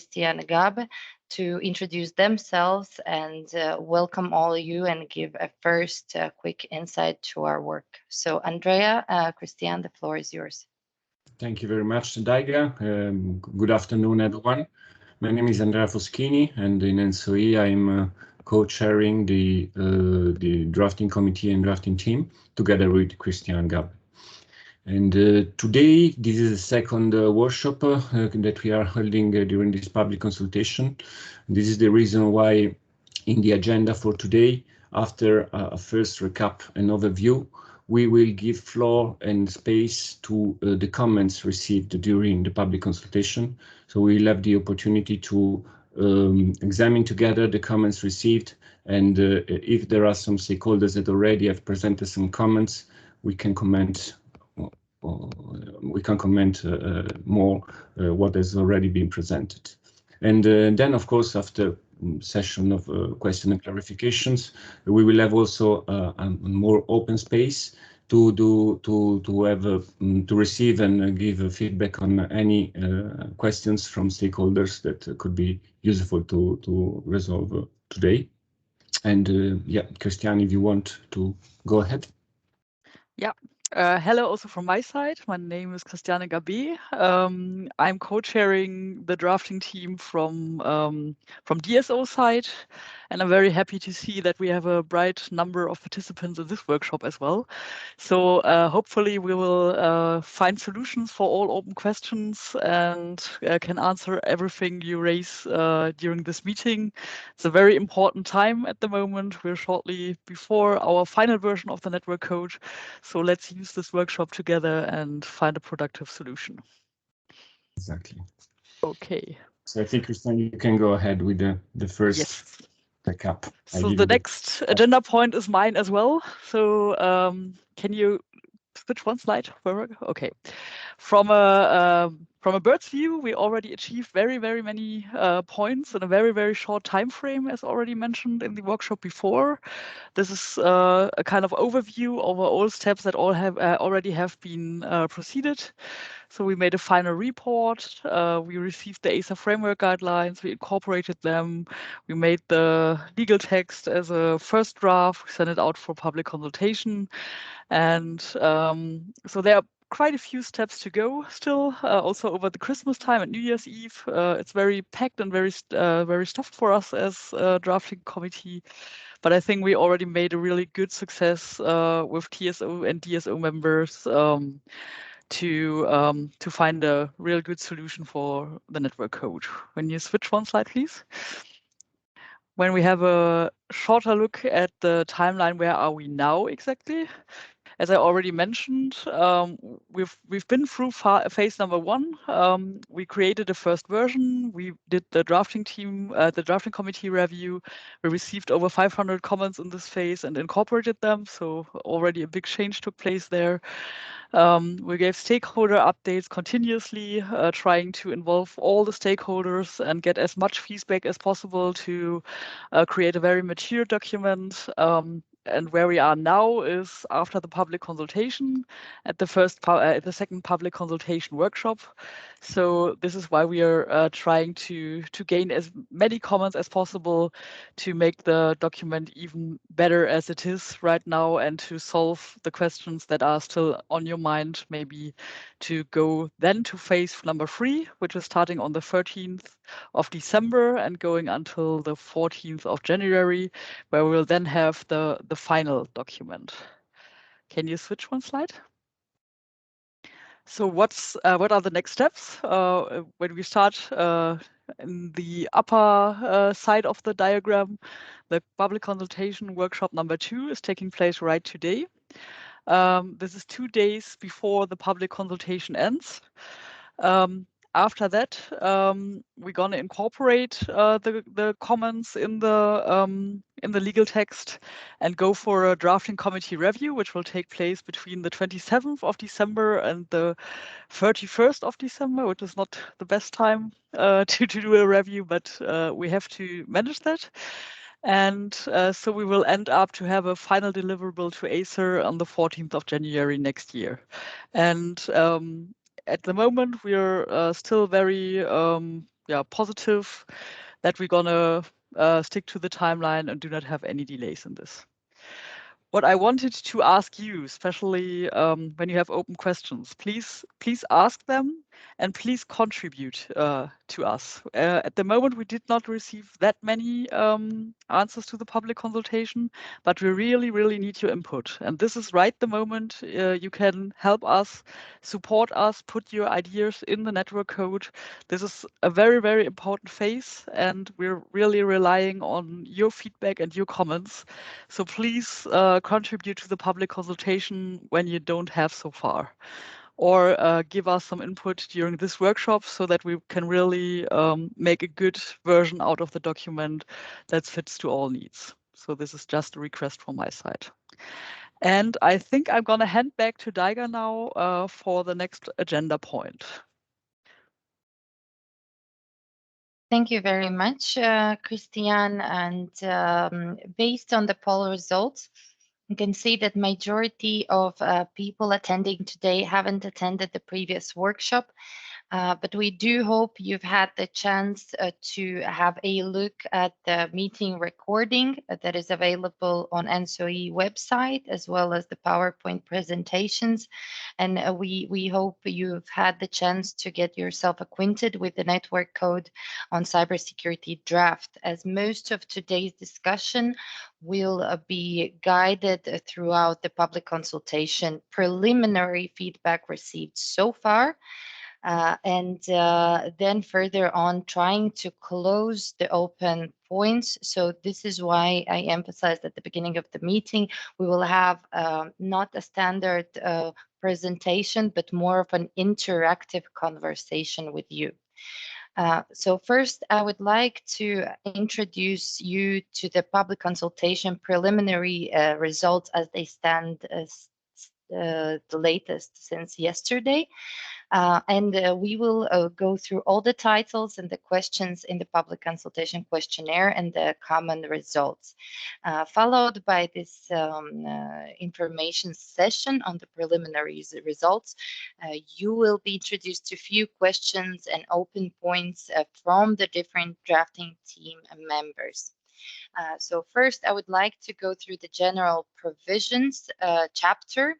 Christian Gabe to introduce themselves and welcome all of you and give a first quick insight to our work. So Andrea, Christian, the floor is yours. Thank you very much, Daiga. Good afternoon, everyone. My name is Andrea Foschini, and in ENTSO-E, I'm co-chairing the drafting committee and drafting team together with Christian Gabe. And today, this is the second workshop that we are holding during this public consultation. This is the reason why in the agenda for today, after a first recap and overview, we will give floor and space to the comments received during the public consultation. So we'll have the opportunity to examine together the comments received, and if there are some stakeholders that already have presented some comments, we can comment more what has already been presented. And then, of course, after session of question and clarifications, we will have also a more open space to receive and give feedback on any questions from stakeholders that could be useful to resolve today. And yeah, Christian, if you want to go ahead. Yeah. Hello also from my side. My name is Christiane Gabe. I'm co-chairing the drafting team from DSO side, and I'm very happy to see that we have a bright number of participants in this workshop as well. So hopefully we will find solutions for all open questions and can answer everything you raise during this meeting. It's a very important time at the moment. We're shortly before our final version of the network code. So let's use this workshop together and find a productive solution. Exactly. Okay. So I think, Christian, you can go ahead with the first recap. So the next agenda point is mine as well. So can you switch one slide forward? Okay. From a bird's view, we already achieved very many points in a very short time frame, as already mentioned in the workshop before. This is a kind of overview over all steps that all have already have been proceeded. So we made a final report. We received the ASA framework guidelines. We incorporated them. We made the legal text as a first draft. We sent it out for public consultation. And so there are quite a few steps to go still, also over the Christmas time and New Year's Eve. It's very packed and very stuffed for us as a drafting committee. But I think we already made a really good success with TSO and DSO members to find a real good solution for the network code. When you switch one slide, please. When we have a shorter look at the timeline, where are we now exactly? As I already mentioned, we've been through phase number 1. We created a first version. We did the drafting committee review. We received over 500 comments in this phase and incorporated them. So already a big change took place there. We gave stakeholder updates continuously, trying to involve all the stakeholders and get as much feedback as possible to create a very mature document. And where we are now is after the public consultation at the second public consultation workshop. So this is why we are trying to gain as many comments as possible to make the document even better as it is right now and to solve the questions that are still on your mind, maybe to go then to phase number 3, which is starting on the 13th of December and going until the 14th of January, where we'll then have the final document. Can you switch one slide? So what are the next steps? When we start in the upper side of the diagram, the public consultation workshop number 2 is taking place right today. This is 2 days before the public consultation ends. After that, we're going to incorporate the comments in the legal text and go for a drafting committee review, which will take place between the 27th of December and the 31st of December, which is not the best time to do a review, but we have to manage that. And so we will end up to have a final deliverable to Acer on the 14th of January next year. And at the moment, we're still very positive that we're gonna stick to the timeline and do not have any delays in this. What I wanted to ask you, especially when you have open questions, please ask them and please contribute to us. At the moment, we did not receive that many answers to the public consultation, but we really, really need your input. And this is right the moment you can help us, support us, put your ideas in the network code. This is a very, very important phase, and we're really relying on your feedback and your comments. So please contribute to the public consultation when you don't have so far, or give us some input during this workshop so that we can really make a good version out of the document that fits to all needs. So this is just a request from my side. And I think I'm going to hand back to Daiga now for the next agenda point. Thank you very much, Christian. And based on the poll results, you can see that majority of people attending today haven't attended the previous workshop. But we do hope you've had the chance to have a look at the meeting recording that is available on ENTSO-E website, as well as the PowerPoint presentations. And we hope you've had the chance to get yourself acquainted with the network code on cybersecurity draft, as most of today's discussion will be guided throughout the public consultation preliminary feedback received so far. And then further on trying to close the open points. So this is why I emphasized at the beginning of the meeting, we will have not a standard presentation, but more of an interactive conversation with you. So first, I would like to introduce you to the public consultation preliminary results as they stand as the latest since yesterday. And we will go through all the titles and the questions in the public consultation questionnaire and the common results, followed by this information session on the preliminary results. You will be introduced to a few questions and open points from the different drafting team members. So first, I would like to go through the general provisions chapter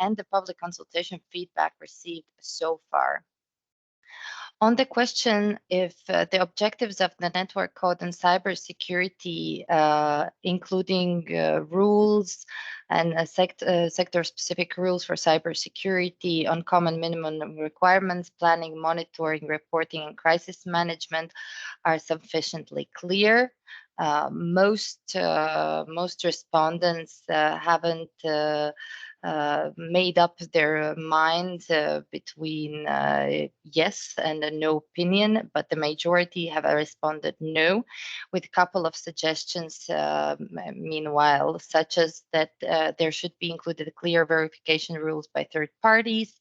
and the public consultation feedback received so far. On the question if the objectives of the network code and cybersecurity, including rules and sector-specific rules for cybersecurity on common minimum requirements, planning, monitoring, reporting, and crisis management are sufficiently clear. Most respondents haven't made up their mind between yes and a no opinion, but the majority have responded no, with a couple of suggestions meanwhile, such as that there should be included clear verification rules by third parties,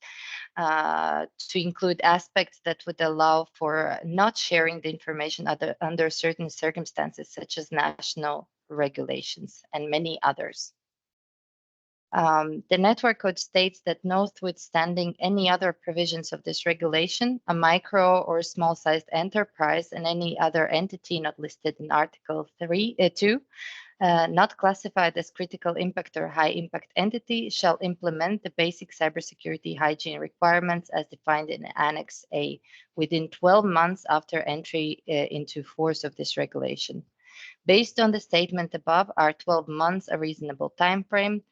to include aspects that would allow for not sharing the information under certain circumstances, such as national regulations and many others. The network code states that notwithstanding any other provisions of this regulation, a micro or small-sized enterprise and any other entity not listed in Article 2, not classified as critical impact or high impact entity, shall implement the basic cybersecurity hygiene requirements as defined in Annex A within 12 months after entry into force of this regulation. Based on the statement above, are 12 months a reasonable time frame?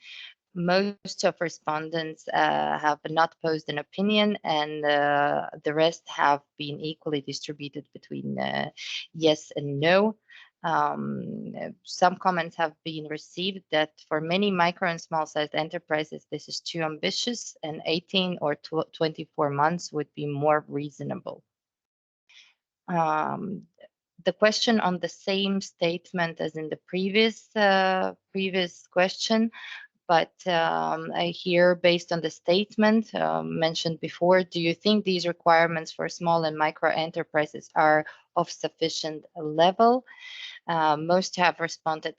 Most of respondents have not posed an opinion, and the rest have been equally distributed between yes and no. Some comments have been received that for many micro and small-sized enterprises, this is too ambitious, and 18 or 24 months would be more reasonable. The question on the same statement as in the previous question, but here, based on the statement mentioned before, do you think these requirements for small and micro enterprises are of sufficient level? Most have responded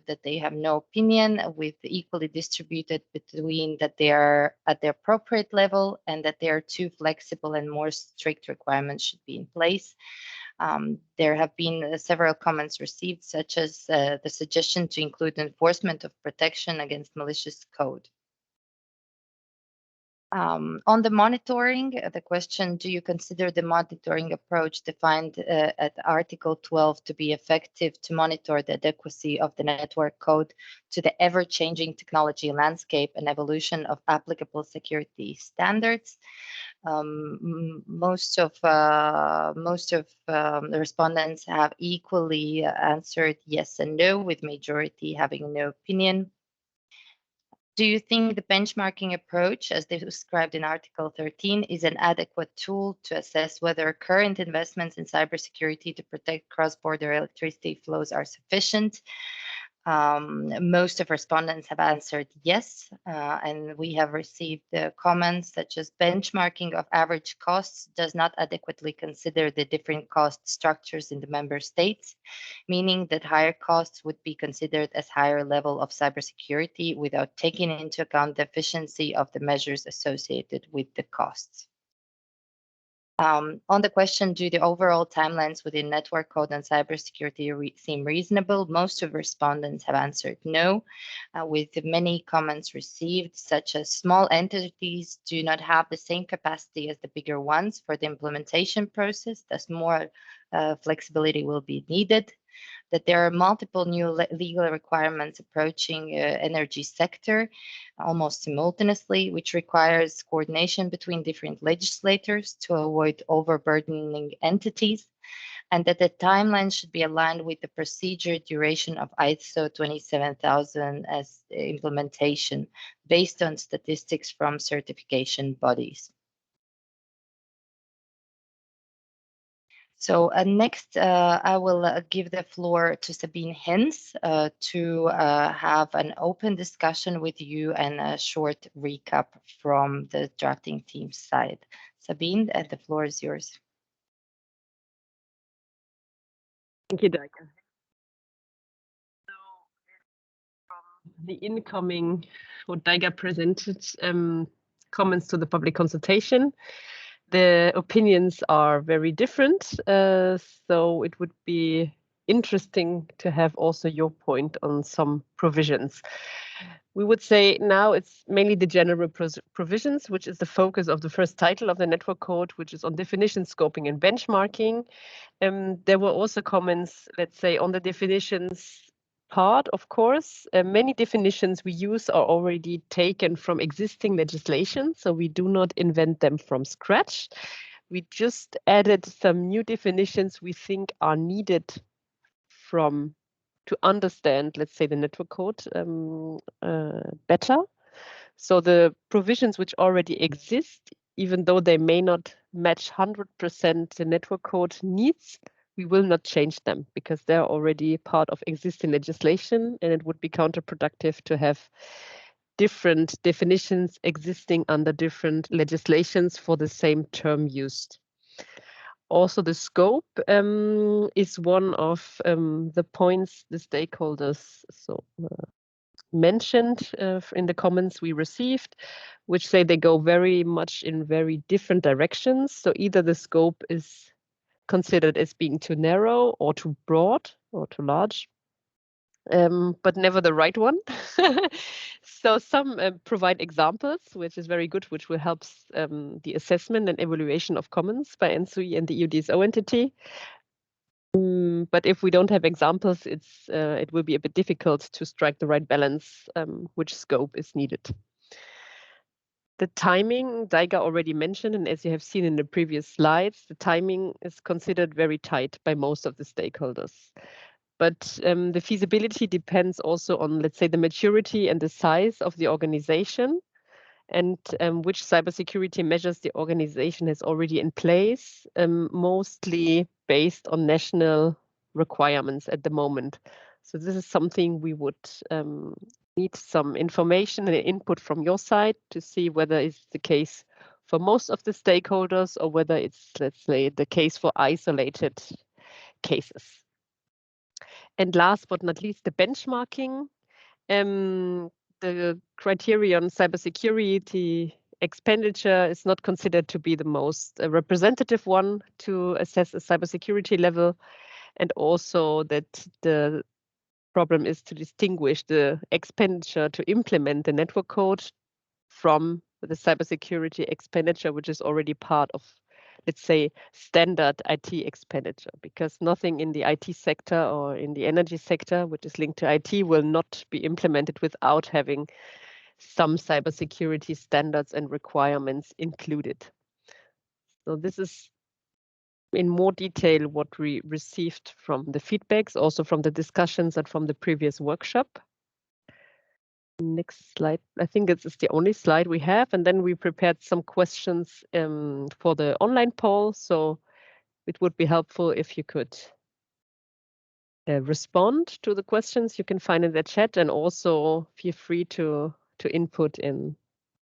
that they have no opinion, with equally distributed between that they are at the appropriate level and that they are too flexible and more strict requirements should be in place. There have been several comments received, such as the suggestion to include enforcement of protection against malicious code. On the monitoring, the question, do you consider the monitoring approach defined at Article 12 to be effective to monitor the adequacy of the network code to the ever-changing technology landscape and evolution of applicable security standards? Most of the respondents have equally answered yes and no, with majority having no opinion. Do you think the benchmarking approach, as described in Article 13, is an adequate tool to assess whether current investments in cybersecurity to protect cross-border electricity flows are sufficient? Most of respondents have answered yes, and we have received comments such as benchmarking of average costs does not adequately consider the different cost structures in the member states, meaning that higher costs would be considered as higher level of cybersecurity without taking into account the efficiency of the measures associated with the costs. On the question, do the overall timelines within network code and cybersecurity seem reasonable? Most of respondents have answered no, with many comments received, such as small entities do not have the same capacity as the bigger ones for the implementation process, thus more flexibility will be needed. That there are multiple new legal requirements approaching energy sector almost simultaneously, which requires coordination between different legislators to avoid overburdening entities, and that the timeline should be aligned with the procedure duration of ISO 27000 as implementation based on statistics from certification bodies. So next, I will give the floor to Sabine Hens to have an open discussion with you and a short recap from the drafting team's side. Sabine, the floor is yours. Thank you, Daika. So from the incoming, what Daika presented, comments to the public consultation, the opinions are very different, so it would be interesting to have also your point on some provisions. We would say now it's mainly the general provisions, which is the focus of the first title of the network code, which is on definition, scoping, and benchmarking. There were also comments, let's say, on the definitions part, of course. Many definitions we use are already taken from existing legislation, so we do not invent them from scratch. We just added some new definitions we think are needed to understand, let's say, the network code better. So the provisions which already exist, even though they may not match 100% the network code needs, we will not change them because they're already part of existing legislation, and it would be counterproductive to have different definitions existing under different legislations for the same term used. Also, the scope is one of the points the stakeholders mentioned in the comments we received, which say they go very much in very different directions. So either the scope is considered as being too narrow or too broad or too large, but never the right one. So some provide examples, which is very good, which will help the assessment and evaluation of commons by ENTSO-E and the EU DSO entity. But if we don't have examples, it will be a bit difficult to strike the right balance, which scope is needed. The timing, Daika already mentioned, and as you have seen in the previous slides, the timing is considered very tight by most of the stakeholders. But the feasibility depends also on, let's say, the maturity and the size of the organization and which cybersecurity measures the organization has already in place, mostly based on national requirements at the moment. So this is something we would need some information and input from your side to see whether it's the case for most of the stakeholders or whether it's, let's say, the case for isolated cases. And last but not least, the benchmarking. The criterion cybersecurity expenditure is not considered to be the most representative one to assess a cybersecurity level, and also that the problem is to distinguish the expenditure to implement the network code from the cybersecurity expenditure, which is already part of, let's say, standard IT expenditure, because nothing in the IT sector or in the energy sector, which is linked to IT, will not be implemented without having some cybersecurity standards and requirements included. So this is in more detail what we received from the feedbacks, also from the discussions and from the previous workshop. Next slide. I think this is the only slide we have, and then we prepared some questions for the online poll. So it would be helpful if you could respond to the questions you can find in the chat, and also feel free to input in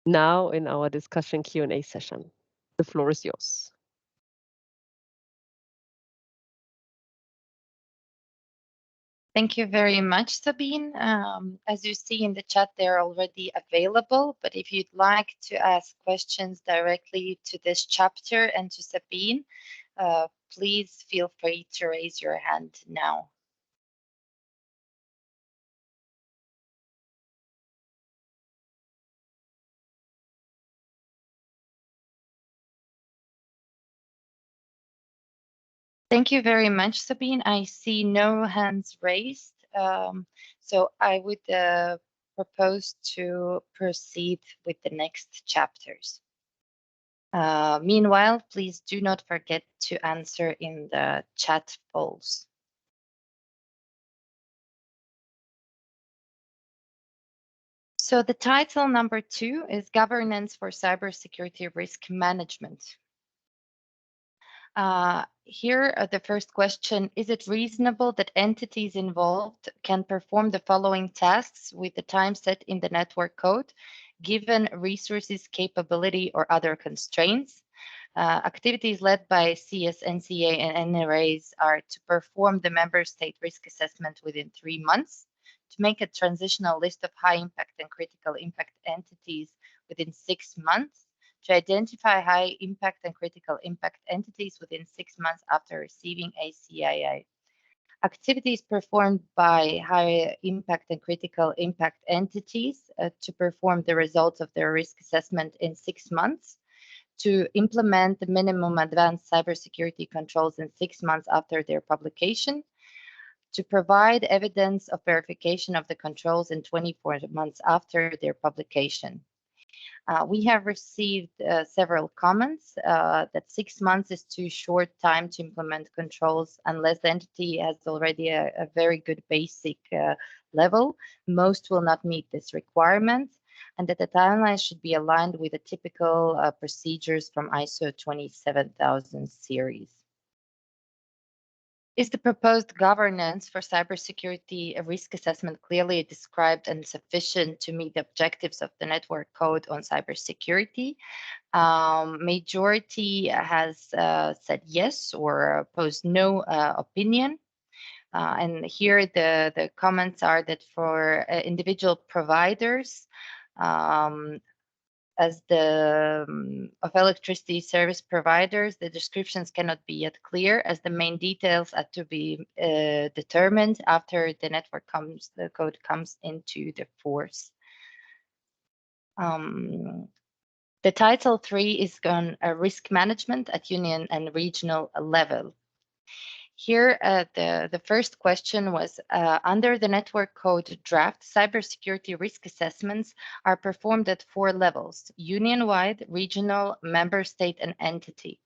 now in our discussion Q&A session. The floor is yours. Thank you very much, Sabine. As you see in the chat, they're already available, but if you'd like to ask questions directly to this chapter and to Sabine, please feel free to raise your hand now. Thank you very much, Sabine. I see no hands raised, so I would propose to proceed with the next chapters. Meanwhile, please do not forget to answer in the chat polls. So the title number 2 is Governance for Cybersecurity Risk Management. Here, the first question, is it reasonable that entities involved can perform the following tasks with the time set in the network code, given resources, capability, or other constraints? Activities led by CS, NCA, and NRAs are to perform the member state risk assessment within 3 months, to make a transitional list of high impact and critical impact entities within 6 months, to identify high impact and critical impact entities within 6 months after receiving a CIA. Activities performed by high impact and critical impact entities to perform the results of their risk assessment in 6 months, to implement the minimum advanced cybersecurity controls in 6 months after their publication, to provide evidence of verification of the controls in 24 months after their publication. We have received several comments that 6 months is too short time to implement controls unless the entity has already a very good basic level. Most will not meet this requirement, and that the timeline should be aligned with the typical procedures from ISO 27000 series. Is the proposed governance for cybersecurity risk assessment clearly described and sufficient to meet the objectives of the network code on cybersecurity? Majority has said yes or posed no opinion. And here the comments are that for individual providers, as the of electricity service providers, the descriptions cannot be yet clear, as the main details are to be determined after the code comes into the force. The title 3 is on risk management at union and regional level. Here, the first question was, under the network code draft, cybersecurity risk assessments are performed at 4 levels: union-wide, regional, member state, and entity.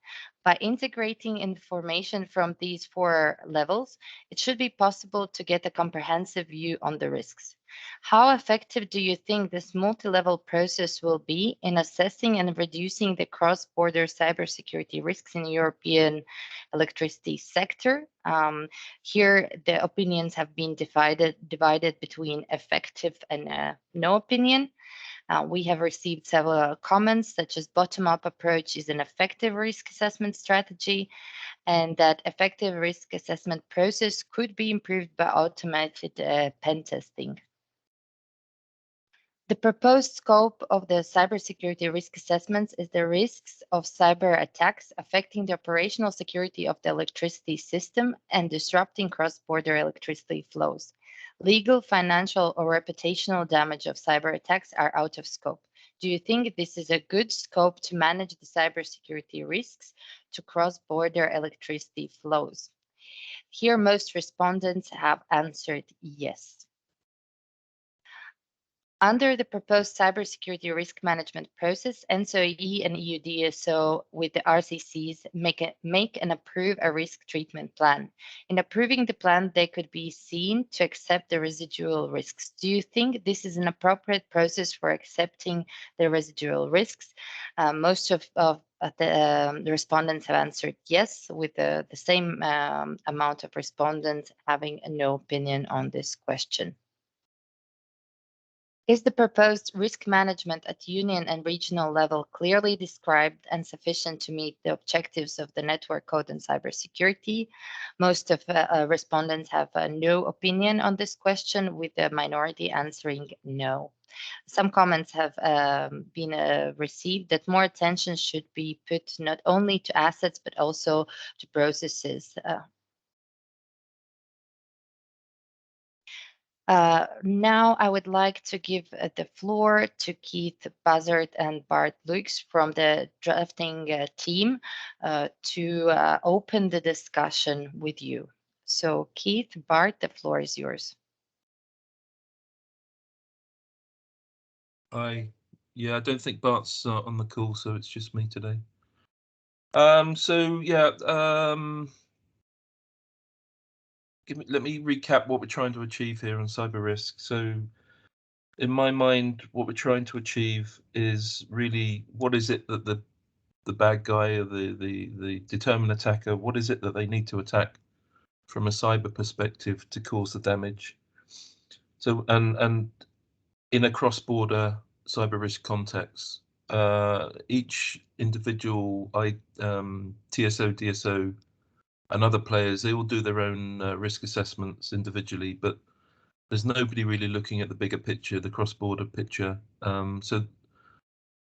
By integrating information from these 4 levels, it should be possible to get a comprehensive view on the risks. How effective do you think this multi-level process will be in assessing and reducing the cross-border cybersecurity risks in European electricity sector? Here, the opinions have been divided between effective and no opinion. We have received several comments, such as bottom-up approach is an effective risk assessment strategy, and that effective risk assessment process could be improved by automated pen testing. The proposed scope of the cybersecurity risk assessments is the risks of cyber attacks affecting the operational security of the electricity system and disrupting cross-border electricity flows. Legal, financial, or reputational damage of cyber attacks are out of scope. Do you think this is a good scope to manage the cybersecurity risks to cross-border electricity flows? Here, most respondents have answered yes. Under the proposed cybersecurity risk management process, ENTSO-E and EUDSO with the RCCs make and approve a risk treatment plan. In approving the plan, they could be seen to accept the residual risks. Do you think this is an appropriate process for accepting the residual risks? Most of the respondents have answered yes, with the same amount of respondents having no opinion on this question. Is the proposed risk management at union and regional level clearly described and sufficient to meet the objectives of the network code and cybersecurity? Most of respondents have no opinion on this question, with the minority answering no. Some comments have been received that more attention should be put not only to assets, but also to processes. Now I would like to give the floor to Keith Buzzard and Bart Lux from the drafting team to open the discussion with you. So Keith, Bart, the floor is yours. Yeah, I don't think Bart's on the call, so it's just me today. Let me recap what we're trying to achieve here on cyber risk. So in my mind, what we're trying to achieve is really, what is it that the bad guy or the determined attacker, what is it that they need to attack from a cyber perspective to cause the damage? So and in a cross-border cyber risk context, each individual TSO, DSO, and other players, they all do their own risk assessments individually, but there's nobody really looking at the bigger picture, the cross-border picture. So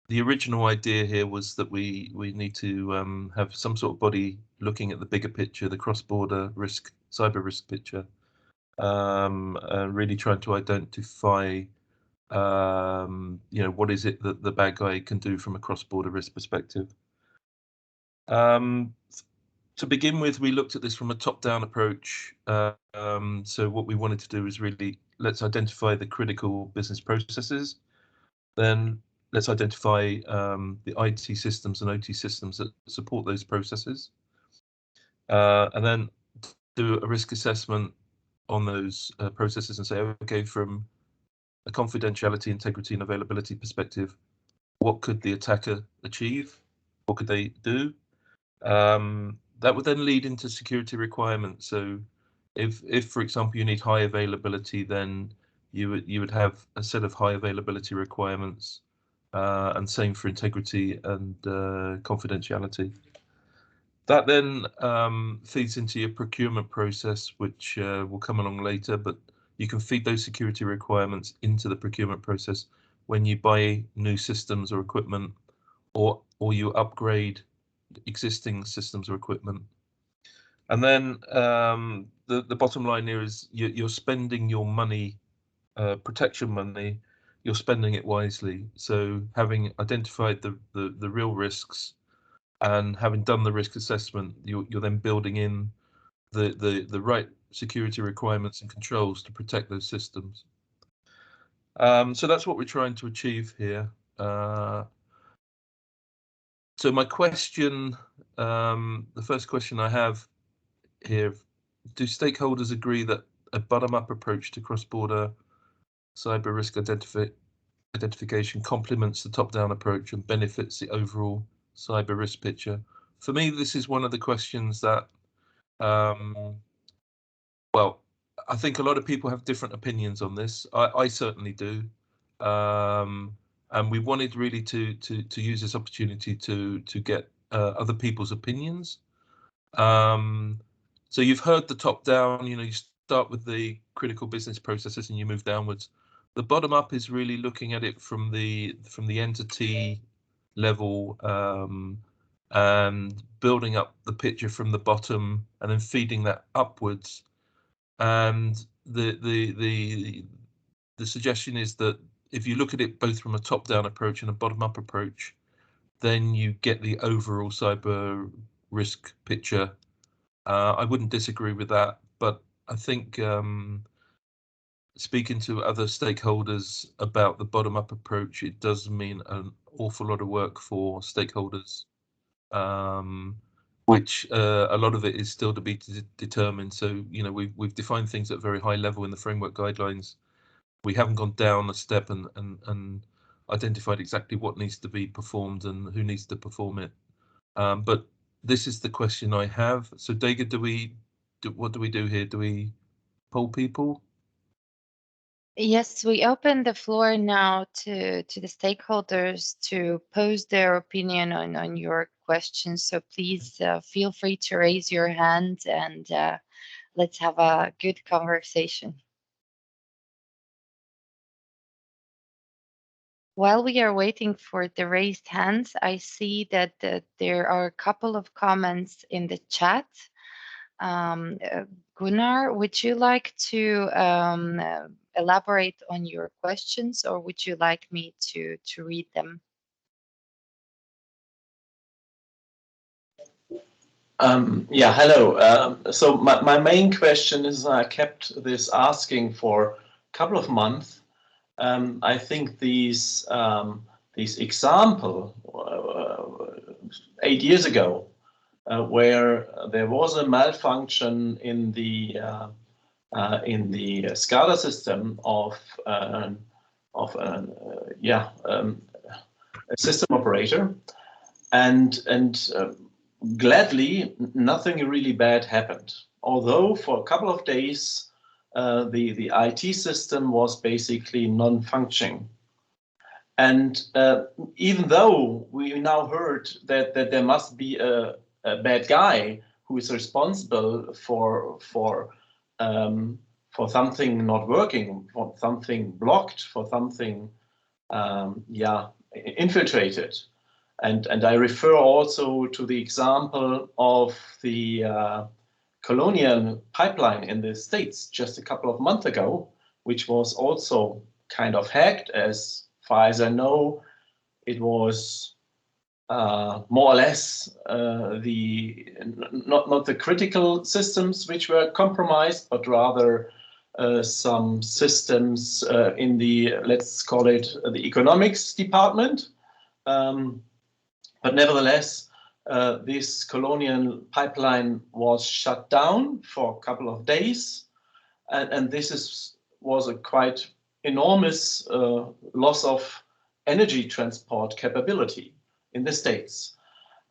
the original idea here was that we need to have some sort of body looking at the bigger picture, the cross-border risk, cyber risk picture, and really trying to identify what is it that the bad guy can do from a cross-border risk perspective. To begin with, we looked at this from a top-down approach. So what we wanted to do is really, let's identify the critical business processes. Then let's identify the IT systems and OT systems that support those processes. And then do a risk assessment on those processes and say, okay, from a confidentiality, integrity, and availability perspective, what could the attacker achieve? What could they do? That would then lead into security requirements. So if for example, you need high availability, then you would have a set of high availability requirements, and same for integrity and confidentiality. That then feeds into your procurement process, which will come along later, but you can feed those security requirements into the procurement process when you buy new systems or equipment, or you upgrade existing systems or equipment. And then the bottom line here is you're spending your money, protection money, you're spending it wisely. So having identified the real risks and having done the risk assessment, you're then building in the right security requirements and controls to protect those systems. So that's what we're trying to achieve here. So my question, the first question I have here, do stakeholders agree that a bottom-up approach to cross-border cyber risk identification complements the top-down approach and benefits the overall cyber risk picture? For me, this is one of the questions that, well, I think a lot of people have different opinions on this. I certainly do. And we wanted really to use this opportunity to get other people's opinions. So you've heard the top down, you know, you start with the critical business processes and you move downwards. The bottom up is really looking at it from the entity level, and building up the picture from the bottom and then feeding that upwards. And the suggestion is that if you look at it both from a top-down approach and a bottom-up approach, then you get the overall cyber risk picture. I wouldn't disagree with that, but I think speaking to other stakeholders about the bottom-up approach, it does mean an awful lot of work for stakeholders, which a lot of it is still to be determined. So, you know, we've defined things at a very high level in the framework guidelines. We haven't gone down a step and identified exactly what needs to be performed and who needs to perform it. But this is the question I have. So, David, what do we do here? Do we poll people? Yes, we open the floor now to the stakeholders to pose their opinion on your questions. So please feel free to raise your hand and let's have a good conversation. While we are waiting for the raised hands, I see that there are a couple of comments in the chat. Gunnar, would you like to elaborate on your questions, or would you like me to read them? Yeah, hello. So my main question is, I kept this asking for a couple of months. I think these example 8 years ago, where there was a malfunction in the SCADA system of a system operator, and gladly nothing really bad happened. Although for a couple of days the IT system was basically non-functioning. And even though we now heard that there must be a bad guy who is responsible for something not working, for something blocked, for something infiltrated. And I refer also to the example of the Colonial pipeline in the States just a couple of months ago, which was also kind of hacked. As far as I know, it was more or less not the critical systems which were compromised, but rather some systems in the, let's call it, the economics department. But nevertheless, this Colonial pipeline was shut down for a couple of days, and this was a quite enormous loss of energy transport capability in the States.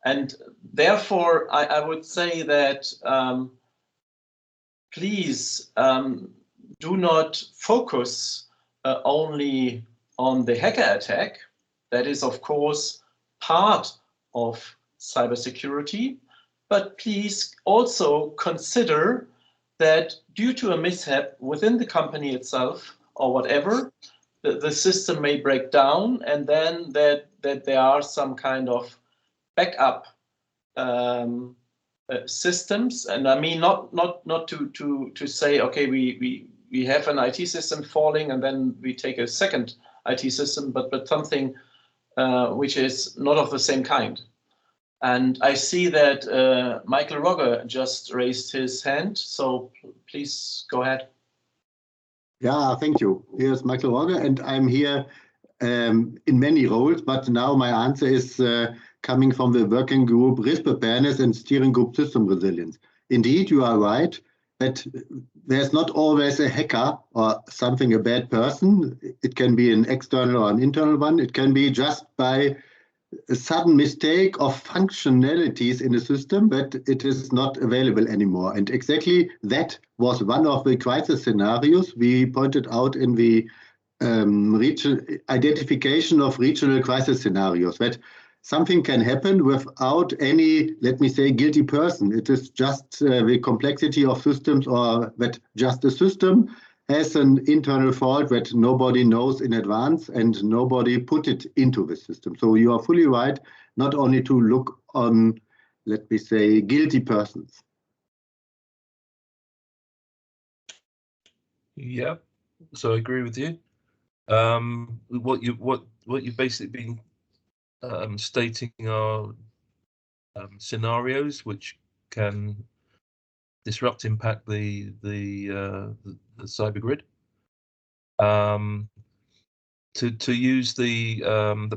And therefore, I would say that please do not focus only on the hacker attack. That is, of course, part of cybersecurity, but please also consider that due to a mishap within the company itself or whatever, the system may break down, and then that there are some kind of backup systems. And I mean not to say, okay, we have an IT system falling and then we take a second IT system, but something which is not of the same kind. And I see that Michael Rogge just raised his hand, so please go ahead. Yeah, thank you. Here's Michael Rogge, and I'm here in many roles, but now my answer is coming from the working group Risk Preparedness and Steering Group System Resilience. Indeed, you are right that there's not always a hacker or something, a bad person. It can be an external or an internal one. It can be just by a sudden mistake of functionalities in the system, but it is not available anymore. And exactly that was one of the crisis scenarios we pointed out in the identification of regional crisis scenarios, that something can happen without any, let me say, guilty person. It is just the complexity of systems, or that just a system has an internal fault that nobody knows in advance and nobody put it into the system. So you are fully right, not only to look on, let me say, guilty persons. Yeah, so I agree with you. What you've basically been stating are scenarios which can disrupt, impact the cyber grid. To use the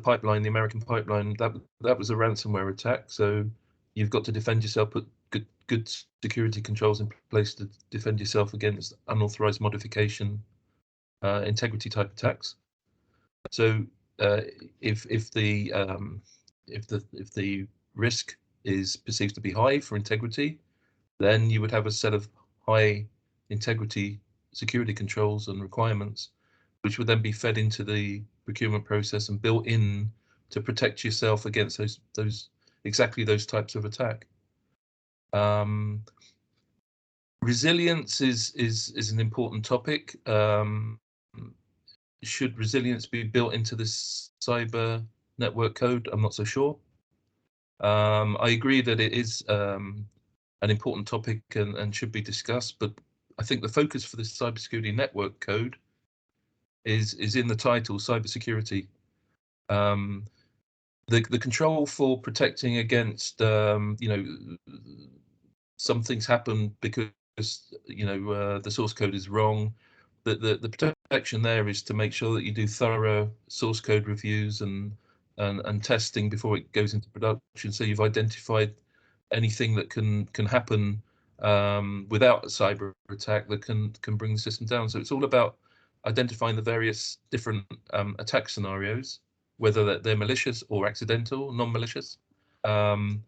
pipeline, the American pipeline, that was a ransomware attack. So you've got to defend yourself, put good security controls in place to defend yourself against unauthorized modification, integrity type attacks. So if the risk is perceived to be high for integrity, then you would have a set of high integrity security controls and requirements, which would then be fed into the procurement process and built in to protect yourself against exactly those types of attack. Resilience is an important topic. Should resilience be built into this cyber network code? I'm not so sure. I agree that it is an important topic and should be discussed, but I think the focus for this cybersecurity network code is in the title, cybersecurity. The control for protecting against, some things happen because the source code is wrong. The protection there is to make sure that you do thorough source code reviews and testing before it goes into production. So you've identified anything that can happen without a cyber attack that can bring the system down. So it's all about identifying the various different attack scenarios, whether they're malicious or accidental, non-malicious, and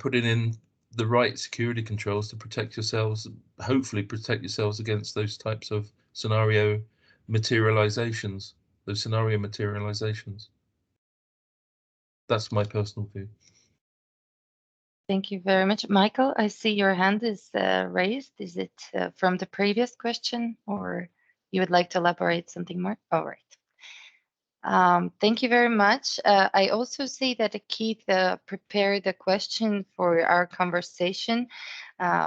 putting in the right security controls to protect yourselves, hopefully protect yourselves against those types of scenario materializations, That's my personal view. Thank you very much. Michael, I see your hand is raised. Is it from the previous question, or you would like to elaborate something more? All right. Thank you very much. I also see that Keith prepared the question for our conversation,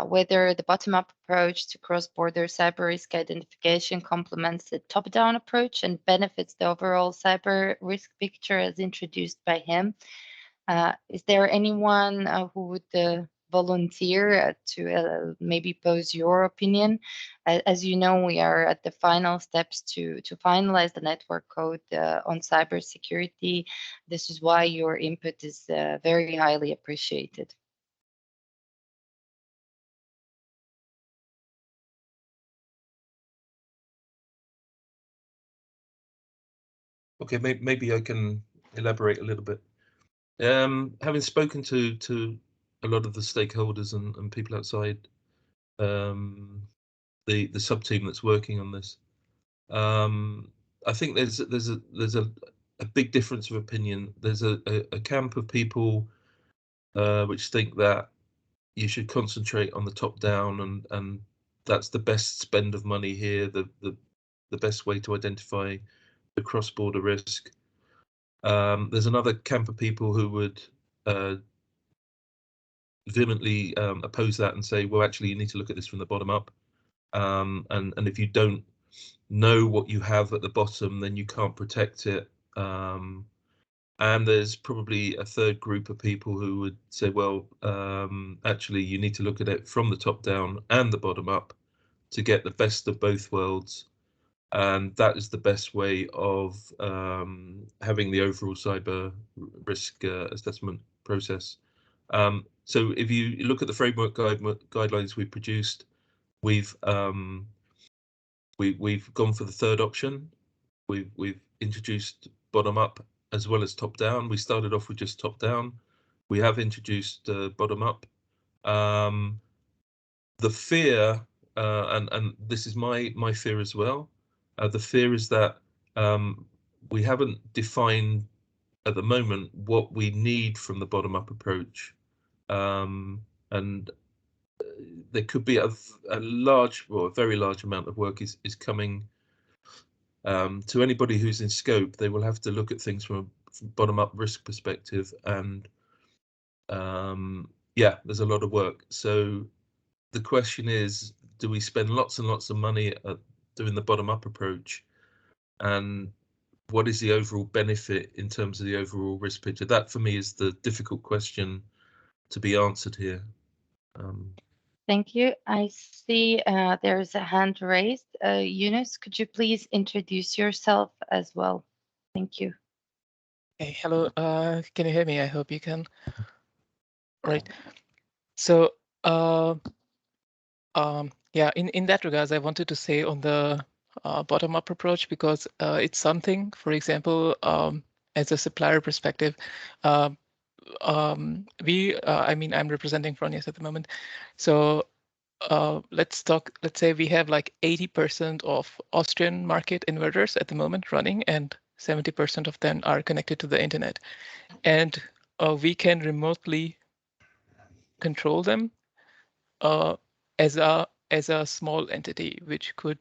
whether the bottom-up approach to cross-border cyber risk identification complements the top-down approach and benefits the overall cyber risk picture as introduced by him. Is there anyone who would volunteer to maybe pose your opinion? As you know, we are at the final steps to finalize the network code on cybersecurity. This is why your input is very highly appreciated. Okay, maybe I can elaborate a little bit. Having spoken to a lot of the stakeholders and people outside the sub-team that's working on this, I think there's a big difference of opinion. There's a camp of people which think that you should concentrate on the top down and that's the best spend of money here, the best way to identify the cross-border risk. There's another camp of people who would vehemently oppose that and say, well, actually, you need to look at this from the bottom up. And if you don't know what you have at the bottom, then you can't protect it. And there's probably a third group of people who would say, well, actually, you need to look at it from the top down and the bottom up to get the best of both worlds. And that is the best way of having the overall cyber risk assessment process. So if you look at the framework guidelines we produced, we've gone for the third option. We've introduced bottom up as well as top down. We started off with just top down. We have introduced bottom up. The fear, and this is my fear as well, The fear is that we haven't defined at the moment what we need from the bottom-up approach, and there could be a large, or a very large amount of work is coming to anybody who's in scope. They will have to look at things from a bottom-up risk perspective, and yeah, there's a lot of work. So the question is, do we spend lots and lots of money at doing the bottom-up approach, and what is the overall benefit in terms of the overall risk picture? That for me is the difficult question to be answered here. Thank you. I see there's a hand raised. Yunus, could you please introduce yourself as well? Thank you. Hey, hello. Can you hear me? I hope you can. Right. So, yeah, in that regards, I wanted to say on the bottom-up approach, because it's something, for example, as a supplier perspective, I mean, I'm representing Fronius at the moment. So let's say we have like 80% of Austrian market inverters at the moment running, and 70% of them are connected to the internet. And we can remotely control them as a small entity, which could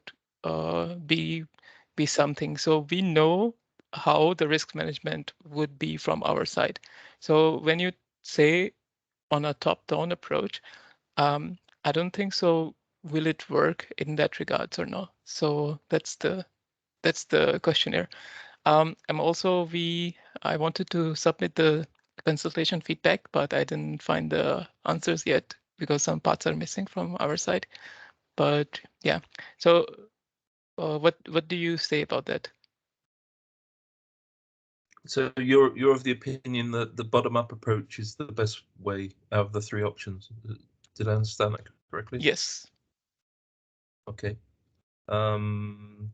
be something. So we know how the risk management would be from our side. So when you say on a top-down approach, I don't think so. Will it work in that regards or not? So that's the questionnaire. I wanted to submit the consultation feedback, but I didn't find the answers yet because some parts are missing from our side. But yeah, so what do you say about that? So you're of the opinion that the bottom-up approach is the best way out of the three options. Did I understand that correctly? Yes. Okay. And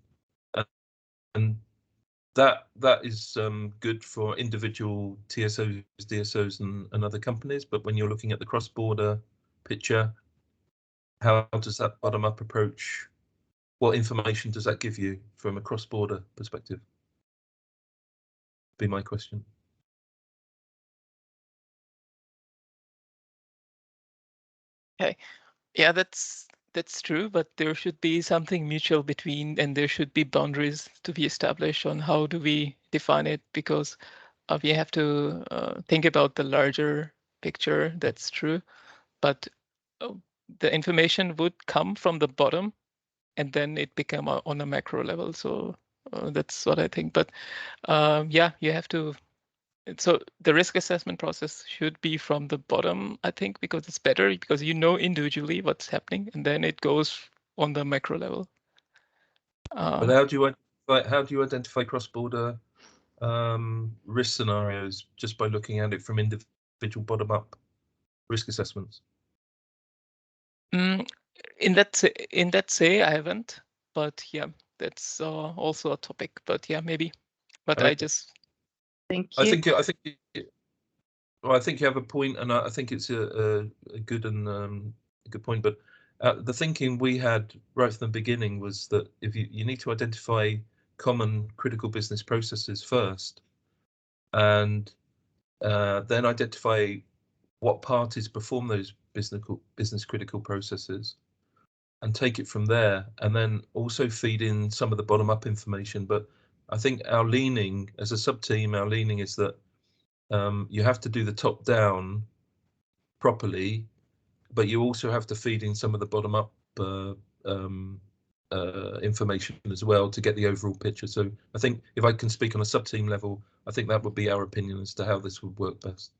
that is good for individual TSOs, DSOs, and other companies. But when you're looking at the cross-border picture, how does that bottom-up approach? What information does that give you from a cross-border perspective? Be my question. Okay. Yeah, that's true, but there should be something mutual between, and there should be boundaries to be established on how do we define it, because we have to think about the larger picture. That's true, but the information would come from the bottom, and then it become on a macro level. So that's what I think. But yeah, you have to. So the risk assessment process should be from the bottom, I think, because it's better, because you know individually what's happening, and then it goes on the macro level. But how do you identify cross-border risk scenarios just by looking at it from individual bottom-up risk assessments? In that say, I haven't, but yeah, that's also a topic. But yeah, maybe. But I just. Thank you. I think you have a point, and I think it's a good and a good point. But the thinking we had right from the beginning was that if you need to identify common critical business processes first, and then identify what parties perform those business critical processes, and take it from there, and then also feed in some of the bottom-up information. But I think our leaning as a sub-team, our leaning is that you have to do the top-down properly, but you also have to feed in some of the bottom-up information as well to get the overall picture. So I think if I can speak on a sub-team level, I think that would be our opinion as to how this would work best.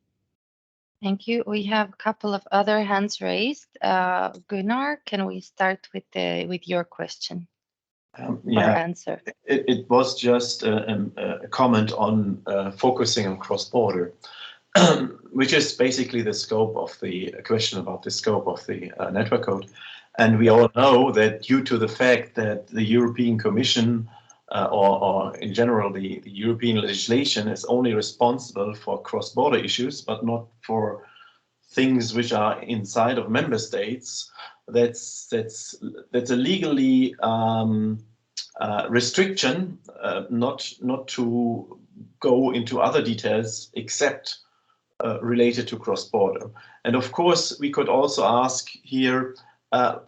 Thank you. We have a couple of other hands raised. Gunnar, can we start with your question? Yeah, or answer? It was just a comment on focusing on cross-border, which is basically the scope of the question about the scope of the network code. And we all know that due to the fact that the European Commission or in general the European legislation is only responsible for cross-border issues, but not for things which are inside of member states, that's a legally restriction, not to go into other details except related to cross-border. And of course, we could also ask here,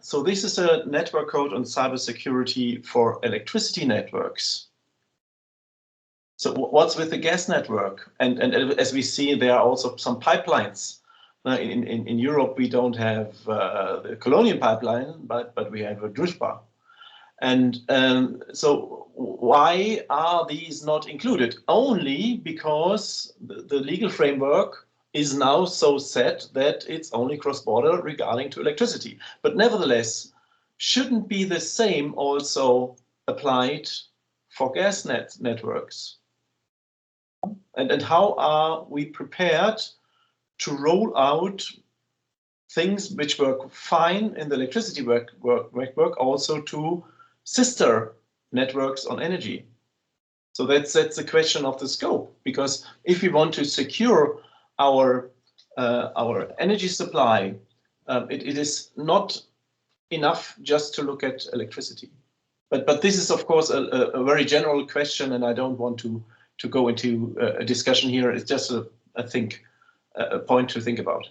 so this is a network code on cybersecurity for electricity networks. So what's with the gas network? And as we see, there are also some pipelines. In Europe, we don't have the Colonial pipeline, but we have a Družba. And so why are these not included? Only because the legal framework is now so set that it's only cross-border regarding to electricity. But nevertheless, shouldn't be the same also applied for gas networks? And how are we prepared to roll out things which work fine in the electricity network also to sister networks on energy? So that's the question of the scope, because if we want to secure our energy supply, it is not enough just to look at electricity. But this is of course a very general question, and I don't want to go into a discussion here. It's just a point to think about.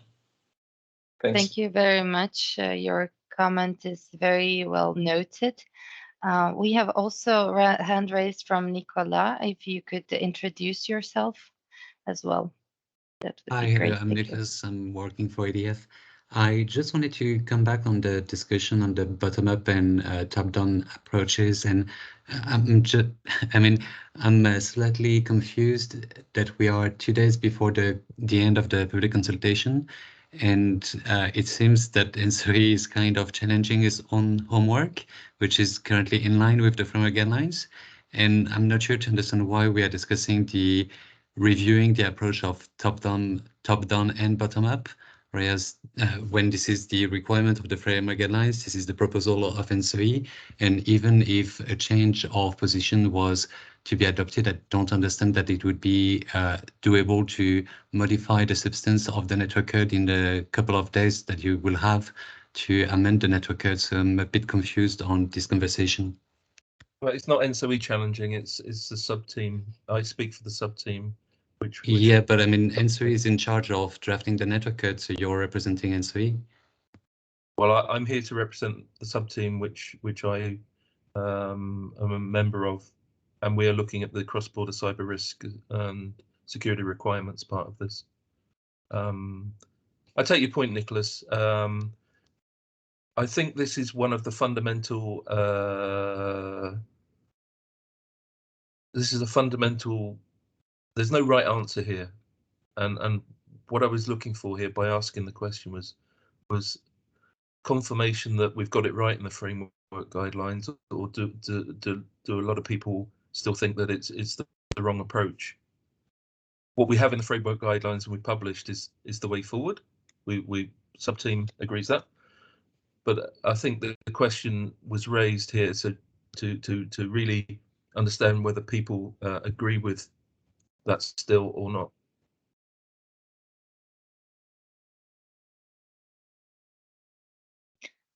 Thanks. Thank you very much. Your comment is very well noted. We have also a hand raised from Nicolas. If you could introduce yourself as well, that would be great. Hi, I'm Nicholas. I'm working for EDF. I just wanted to come back on the discussion on the bottom-up and top-down approaches, and I'm slightly confused that we are 2 days before the end of the public consultation, and it seems that ENTSO-E is kind of challenging its own homework, which is currently in line with the framework guidelines, and I'm not sure to understand why we are discussing reviewing the approach of top-down and bottom-up. Whereas when this is the requirement of the framework guidelines, this is the proposal of ENTSO-E, and even if a change of position was to be adopted, I don't understand that it would be doable to modify the substance of the network code in the couple of days that you will have to amend the network code. So I'm a bit confused on this conversation. Well, it's not ENTSO-E challenging, it's the sub-team. I speak for the sub-team. Which yeah, but I mean, ENTSO-E is in charge of drafting the network code, so you're representing ENTSO-E. Well, I'm here to represent the sub-team, which I am a member of, and we are looking at the cross-border cyber risk and security requirements part of this. I take your point, Nicholas. I think this is one of the fundamental. This is a fundamental. There's no right answer here, and what I was looking for here by asking the question was confirmation that we've got it right in the framework guidelines, or do a lot of people still think that it's the wrong approach? What we have in the framework guidelines and we published is the way forward. We sub-team agrees that, but I think that the question was raised here to really understand whether people agree with that still or not.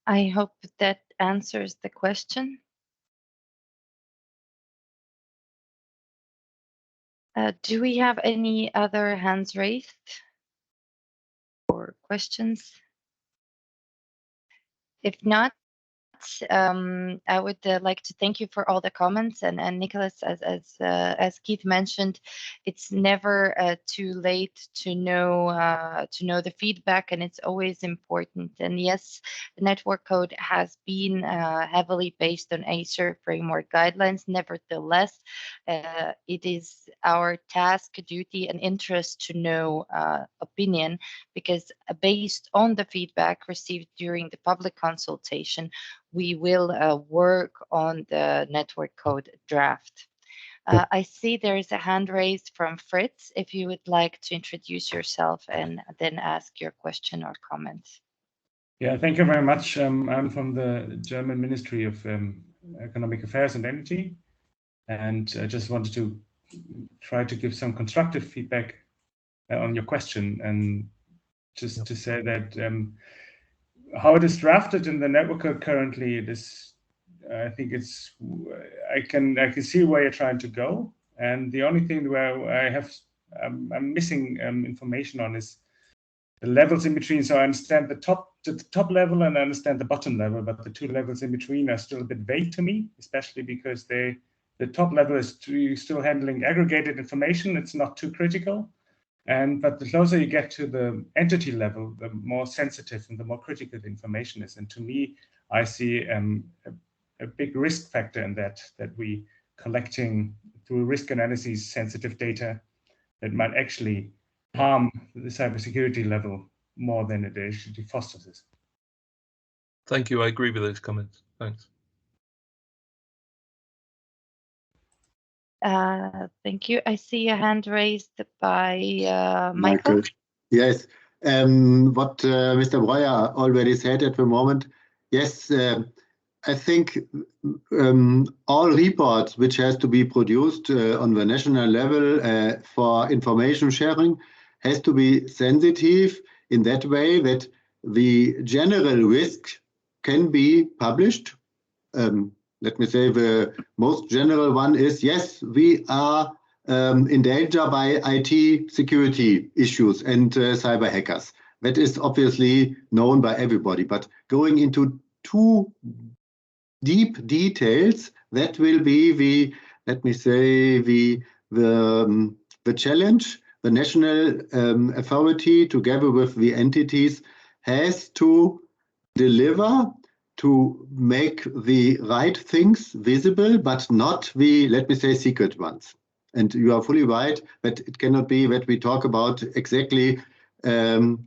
I hope that answers the question. Do we have any other hands raised or questions? If not, I would like to thank you for all the comments, and Nicholas, as Keith mentioned, it's never too late to know the feedback, and it's always important. And yes, the network code has been heavily based on Acer framework guidelines. Nevertheless, it is our task, duty, and interest to know opinion, because based on the feedback received during the public consultation, we will work on the network code draft. I see there is a hand raised from Fritz. If you would like to introduce yourself and then ask your question or comment. Yeah, thank you very much. I'm from the German Ministry of Economic Affairs and Energy, and I just wanted to try to give some constructive feedback on your question, and just to say that how it is drafted in the network code currently, it is I think it's I can see where you're trying to go, and the only thing where I'm missing information on is the levels in between. So I understand the top level and I understand the bottom level, but the two levels in between are still a bit vague to me, especially because the top level is still handling aggregated information. It's not too critical. But the closer you get to the entity level, the more sensitive and the more critical the information is. And to me, I see a big risk factor in that we collecting through risk analyses sensitive data that might actually harm the cybersecurity level more than it actually fosters it. Thank you. I agree with those comments. Thanks. Thank you. I see a hand raised by Michael. Yes. What Mr. Breuer already said at the moment, yes, I think all reports which has to be produced on the national level for information sharing has to be sensitive in that way that the general risk can be published. Let me say the most general one is, yes, we are in danger by IT security issues and cyber hackers. That is obviously known by everybody, but going into too deep details, that will be the, let me say, the challenge. The national authority, together with the entities, has to deliver to make the right things visible, but not the, let me say, secret ones. And you are fully right that it cannot be that we talk about exactly the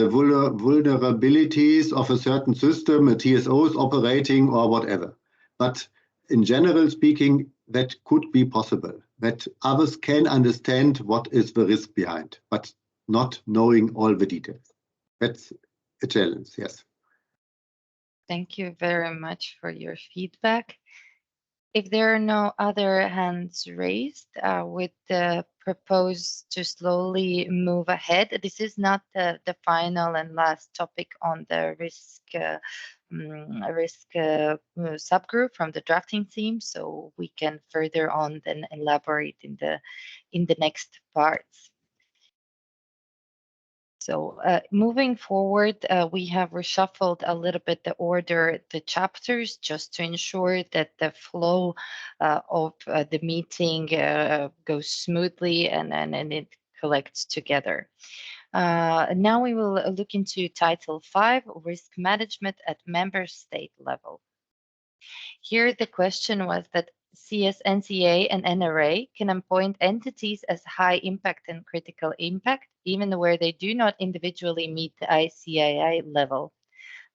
vulnerabilities of a certain system, a TSO is operating or whatever. But in general speaking, that could be possible, that others can understand what is the risk behind, but not knowing all the details. That's a challenge, yes. Thank you very much for your feedback. If there are no other hands raised, would propose to slowly move ahead. This is not the final and last topic on the risk subgroup from the drafting team, so we can further on then elaborate in the next parts. So moving forward, we have reshuffled a little bit the order, the chapters, just to ensure that the flow of the meeting goes smoothly and it collects together. Now we will look into Title 5, Risk Management at Member State level. Here the question was that NCA and NRA can appoint entities as high impact and critical impact, even where they do not individually meet the ICAI level.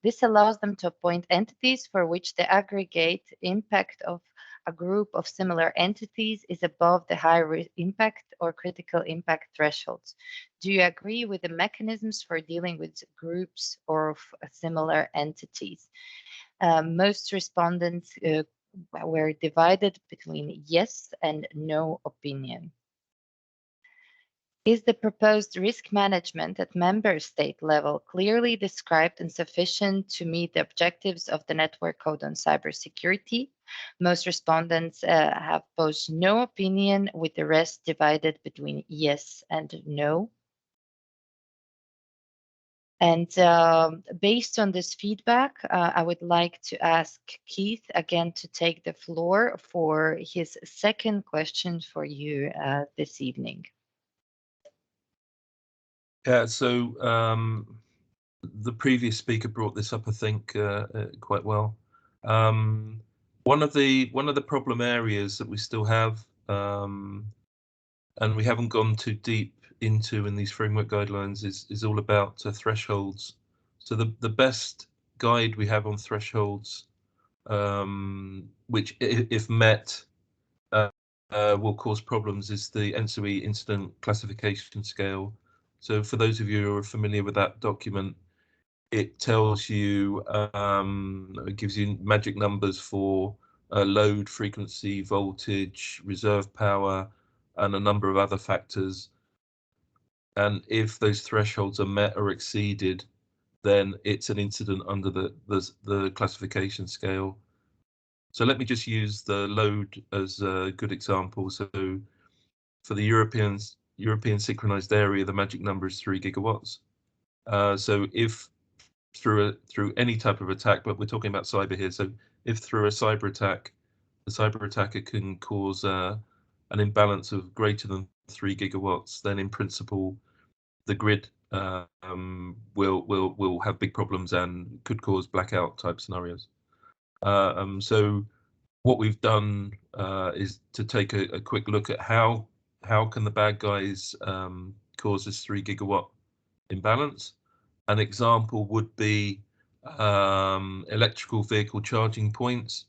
This allows them to appoint entities for which the aggregate impact of a group of similar entities is above the high impact or critical impact thresholds. Do you agree with the mechanisms for dealing with groups or similar entities? Most respondents were divided between yes and no opinion. Is the proposed risk management at member state level clearly described and sufficient to meet the objectives of the Network Code on Cybersecurity? Most respondents have posed no opinion, with the rest divided between yes and no. And based on this feedback, I would like to ask Keith again to take the floor for his second question for you this evening. Yeah, so the previous speaker brought this up, I think, quite well. One of the problem areas that we still have, and we haven't gone too deep into in these framework guidelines, is all about thresholds. So the best guide we have on thresholds, which if met will cause problems, is the ENTSO-E incident classification scale. So for those of you who are familiar with that document, it tells you, it gives you magic numbers for load, frequency, voltage, reserve power, and a number of other factors. And if those thresholds are met or exceeded, then it's an incident under the classification scale. So let me just use the load as a good example. So for the European synchronized area, the magic number is 3 gigawatts. So if through any type of attack, but we're talking about cyber here. So if through a cyber attack, the cyber attacker can cause an imbalance of greater than 3 gigawatts, then in principle, the grid will have big problems and could cause blackout type scenarios. So what we've done is to take a quick look at how can the bad guys cause this 3 gigawatt imbalance. An example would be electrical vehicle charging points.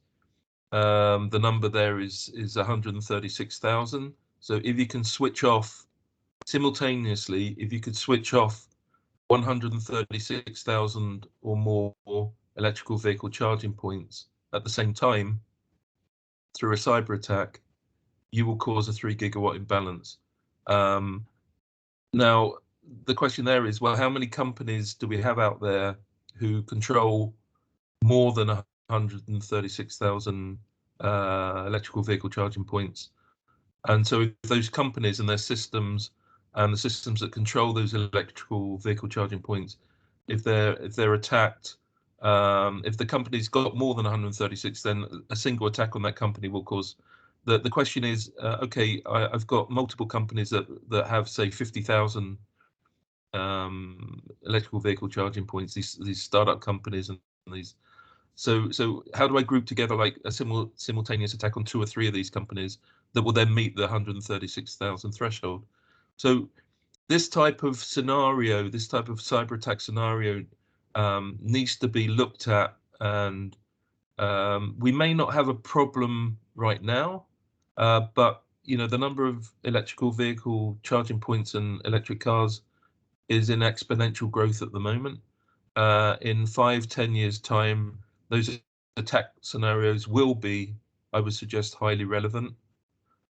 The number there is 136,000. So if you can switch off simultaneously, if you could switch off 136,000 or more electrical vehicle charging points at the same time through a cyber attack, you will cause a 3 gigawatt imbalance. Now, the question there is, well, how many companies do we have out there who control more than 136,000 electrical vehicle charging points? And so if those companies and their systems and the systems that control those electrical vehicle charging points, if they're attacked, if the company's got more than 136, then a single attack on that company will cause. The question is, okay, I've got multiple companies that have, say, 50,000 electrical vehicle charging points. These startup companies and these. So how do I group together like a simultaneous attack on 2 or 3 of these companies that will then meet the 136,000 threshold? So this type of scenario, this type of cyber attack scenario needs to be looked at, and we may not have a problem right now, but you know, the number of electrical vehicle charging points and electric cars is in exponential growth at the moment. In 5-10 years time, those attack scenarios will be, I would suggest, highly relevant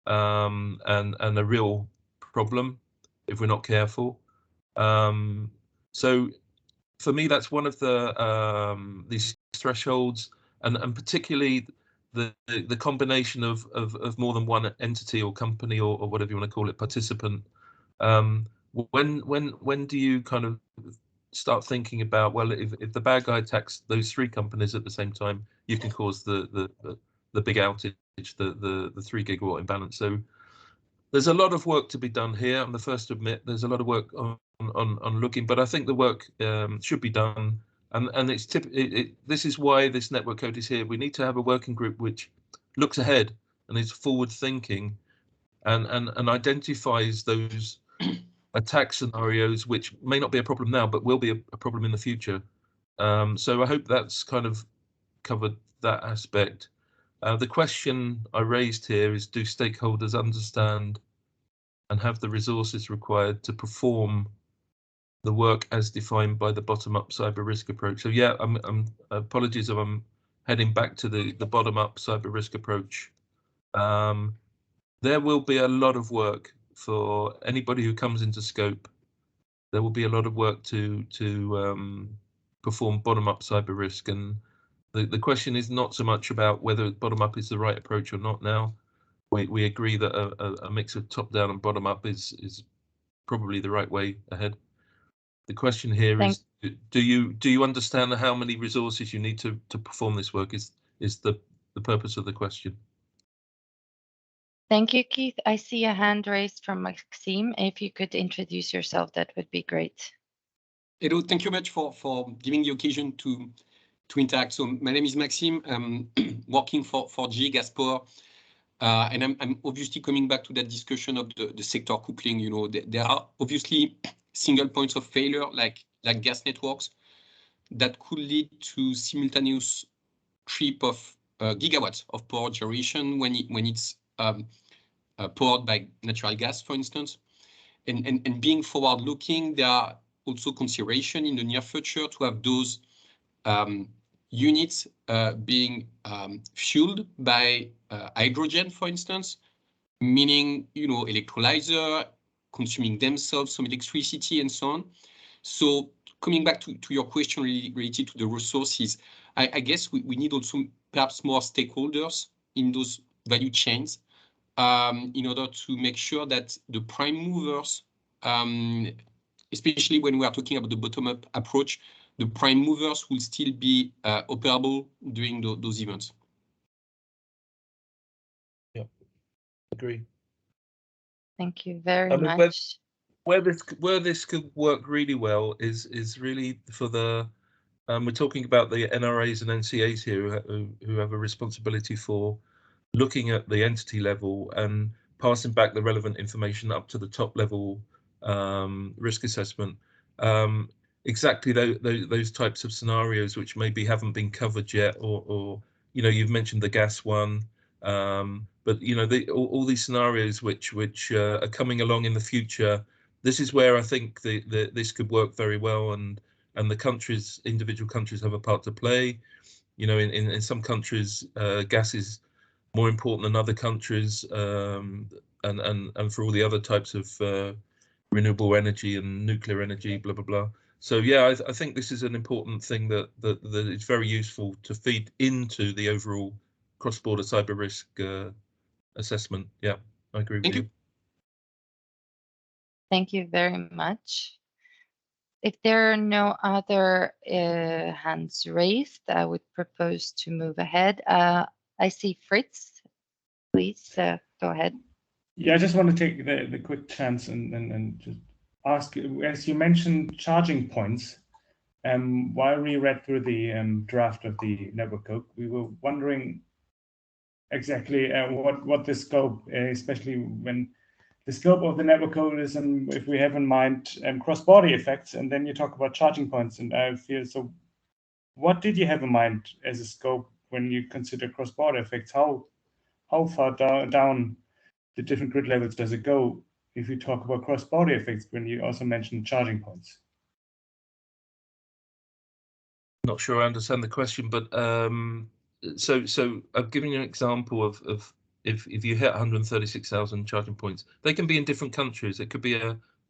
and a real problem if we're not careful. So for me, that's one of the these thresholds, and particularly the combination of more than one entity or company or whatever you want to call it, participant. When do you kind of start thinking about, well, if the bad guy attacks those 3 companies at the same time, you can cause the big outage, the 3 gigawatt imbalance. So there's a lot of work to be done here. I'm the first to admit there's a lot of work on looking, but I think the work should be done. And it's this is why this network code is here. We need to have a working group which looks ahead and is forward thinking and identifies those attack scenarios which may not be a problem now, but will be a problem in the future. So I hope that's kind of covered that aspect. The question I raised here is, do stakeholders understand and have the resources required to perform the work as defined by the bottom-up cyber risk approach? So yeah, apologies if I'm heading back to the bottom-up cyber risk approach. There will be a lot of work for anybody who comes into scope. There will be a lot of work to perform bottom-up cyber risk, and the question is not so much about whether bottom-up is the right approach or not now. We agree that a mix of top-down and bottom-up is probably the right way ahead. The question here is, do you understand how many resources you need to perform this work is the purpose of the question. Thank you, Keith. I see a hand raised from Maxime. If you could introduce yourself, that would be great. Hello, thank you much for giving the occasion to interact. So my name is Maxime. I'm working for GE Gas Power, and I'm obviously coming back to that discussion of the sector coupling. You know, there are obviously single points of failure like gas networks that could lead to simultaneous trip of gigawatts of power generation when it's powered by natural gas, for instance. And being forward-looking, there are also consideration in the near future to have those units being fueled by hydrogen, for instance, meaning, you know, electrolyzer, consuming themselves some electricity and so on. So coming back to your question related to the resources, I guess we need also perhaps more stakeholders in those value chains in order to make sure that the prime movers, especially when we are talking about the bottom-up approach, the prime movers will still be operable during those events. Yeah, agree. Thank you very much. Where this could work really well is really for the we're talking about the NRAs and NCAs here who have a responsibility for looking at the entity level and passing back the relevant information up to the top level risk assessment. Exactly those types of scenarios which maybe haven't been covered yet, or you know, you've mentioned the gas one, but you know, all these scenarios which are coming along in the future. This is where I think this could work very well, and the individual countries have a part to play. You know, in some countries, gas is more important than other countries, and for all the other types of renewable energy and nuclear energy, blah blah blah. So yeah, I think this is an important thing that is very useful to feed into the overall cross-border cyber risk assessment. Yeah, I agree with you. Thank you very much. If there are no other hands raised, I would propose to move ahead. I see Fritz. Please go ahead. Yeah, I just want to take the quick chance and just ask, as you mentioned, charging points. While we read through the draft of the network code, we were wondering exactly what the scope, especially when the scope of the network code is, and if we have in mind cross-border effects, and then you talk about charging points, and I feel so. What did you have in mind as a scope when you consider cross-border effects? How far down the different grid levels does it go if you talk about cross-border effects when you also mentioned charging points? Not sure I understand the question, but so I've given you an example of if you hit 136,000 charging points, they can be in different countries. It could be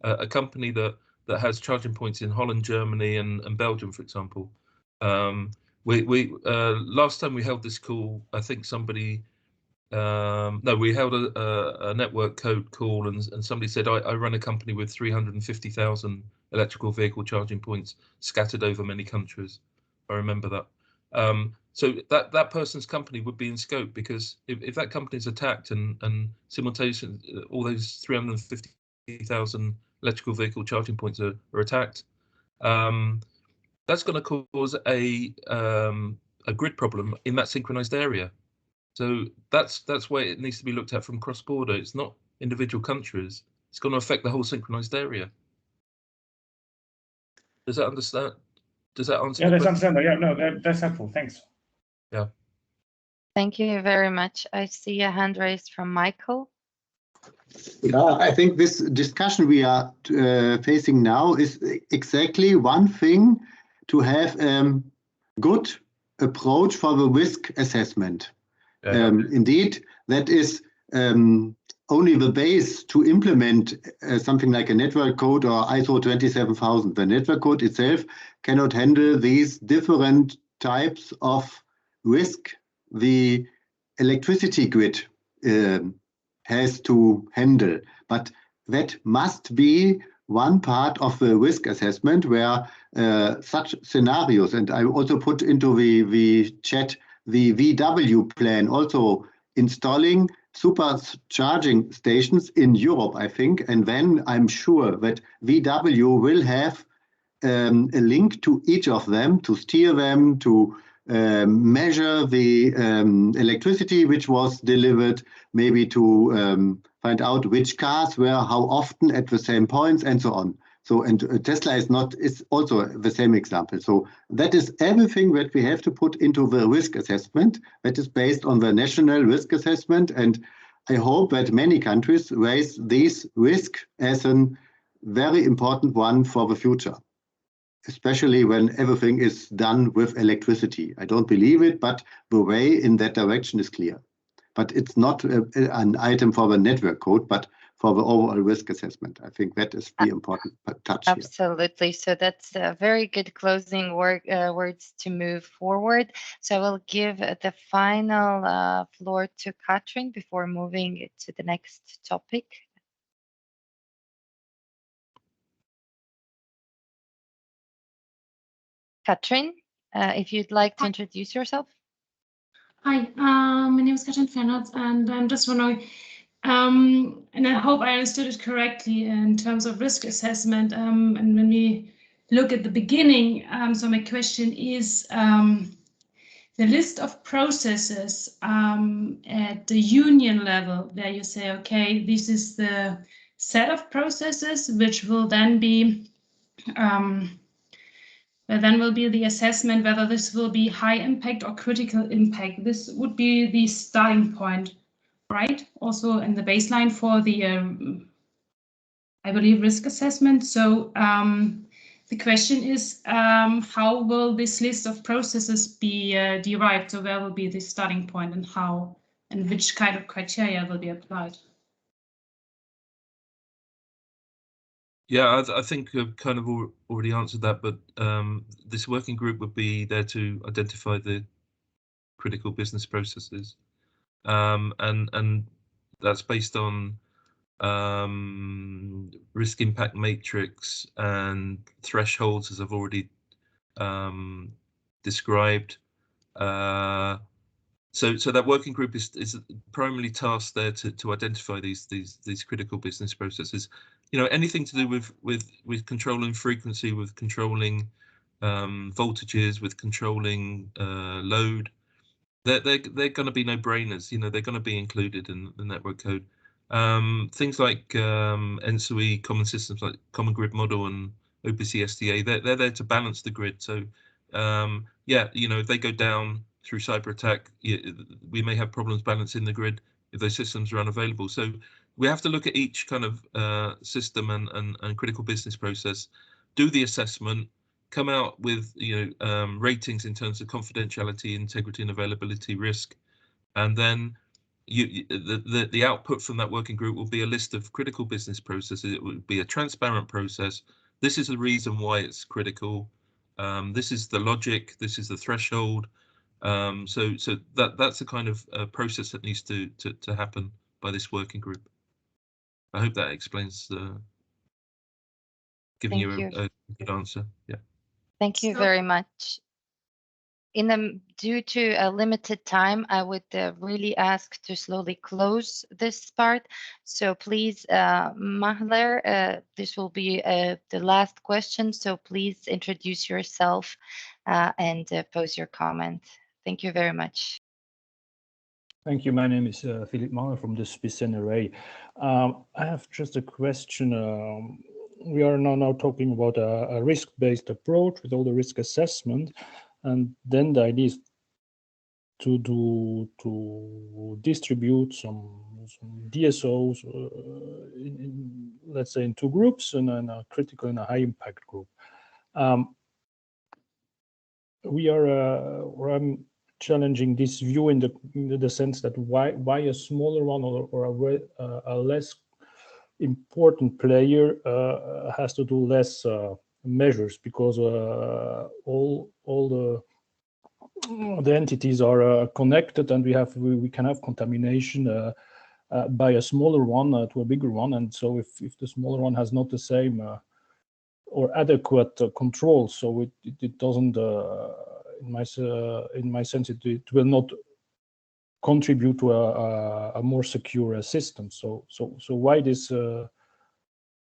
a company that has charging points in Holland, Germany, and Belgium, for example. We last time we held this call, I think somebody no, we held a network code call, and somebody said I run a company with 350,000 electrical vehicle charging points scattered over many countries. I remember that. So that person's company would be in scope, because if that company is attacked and simultaneously all those 350,000 electrical vehicle charging points are attacked, that's going to cause a grid problem in that synchronized area. So that's why it needs to be looked at from cross-border. It's not individual countries. It's going to affect the whole synchronized area. Does that understand? Does that answer? Yeah, that's understandable. Yeah, no, that's helpful. Thanks. Yeah. Thank you very much. I see a hand raised from Michael. Yeah, I think this discussion we are facing now is exactly one thing to have good approach for the risk assessment. Indeed, that is only the base to implement something like a network code or ISO 27000. The network code itself cannot handle these different types of risk the electricity grid has to handle. But that must be one part of the risk assessment where such scenarios, and I also put into the chat the VW plan, also installing supercharging stations in Europe, I think, and then I'm sure that VW will have a link to each of them to steer them, to measure the electricity which was delivered, maybe to find out which cars were how often at the same points, and so on. So, and Tesla is also the same example. So that is everything that we have to put into the risk assessment that is based on the national risk assessment. And I hope that many countries raise this risk as a very important one for the future, especially when everything is done with electricity. I don't believe it, but the way in that direction is clear. But it's not an item for the network code, but for the overall risk assessment. I think that is the important touch here. Absolutely. So that's very good closing words to move forward. So I will give the final floor to Katrin before moving to the next topic. Katrin, if you'd like to introduce yourself. Hi, my name is Katrin Fernert, and I'm just wondering, and I hope I understood it correctly in terms of risk assessment. And when we look at the beginning, so my question is the list of processes at the union level, where you say, okay, this is the set of processes which will then be where then will be the assessment whether this will be high impact or critical impact. This would be the starting point, right? Also in the baseline for the, I believe, risk assessment. So the question is, how will this list of processes be derived? So where will be the starting point, and how, and which kind of criteria will be applied? Yeah, I think I've kind of already answered that, but this working group would be there to identify the critical business processes, and that's based on risk impact matrix and thresholds, as I've already described. So that working group is primarily tasked there to identify these critical business processes. You know, anything to do with controlling frequency, with controlling voltages, with controlling load. They're going to be no-brainers. You know, they're going to be included in the network code. Things like ENTSO-E, common systems like Common Grid Model and OPC SDA, they're there to balance the grid. So yeah, you know, if they go down through cyber attack, we may have problems balancing the grid if those systems are unavailable. So we have to look at each kind of system and critical business process, do the assessment, come out with ratings in terms of confidentiality, integrity, and availability risk, and then the output from that working group will be a list of critical business processes. It would be a transparent process. This is the reason why it's critical. This is the logic. This is the threshold. So that's the kind of process that needs to happen by this working group. I hope that explains, giving you a good answer. Yeah. Thank you very much. Due to a limited time, I would really ask to slowly close this part. So please, Mahler, this will be the last question. So please introduce yourself and pose your comment. Thank you very much. Thank you. My name is Philip Mahler from the Swiss NRA. I have just a question. We are now talking about a risk-based approach with all the risk assessment. And then the idea is to distribute some DSOs, let's say, in two groups, and then a critical and a high impact group. I'm challenging this view in the sense that why a smaller one or a less important player has to do less measures, because all the entities are connected, and we can have contamination by a smaller one to a bigger one. And so if the smaller one has not the same or adequate control, so it doesn't, in my sense, it will not contribute to a more secure system. So why this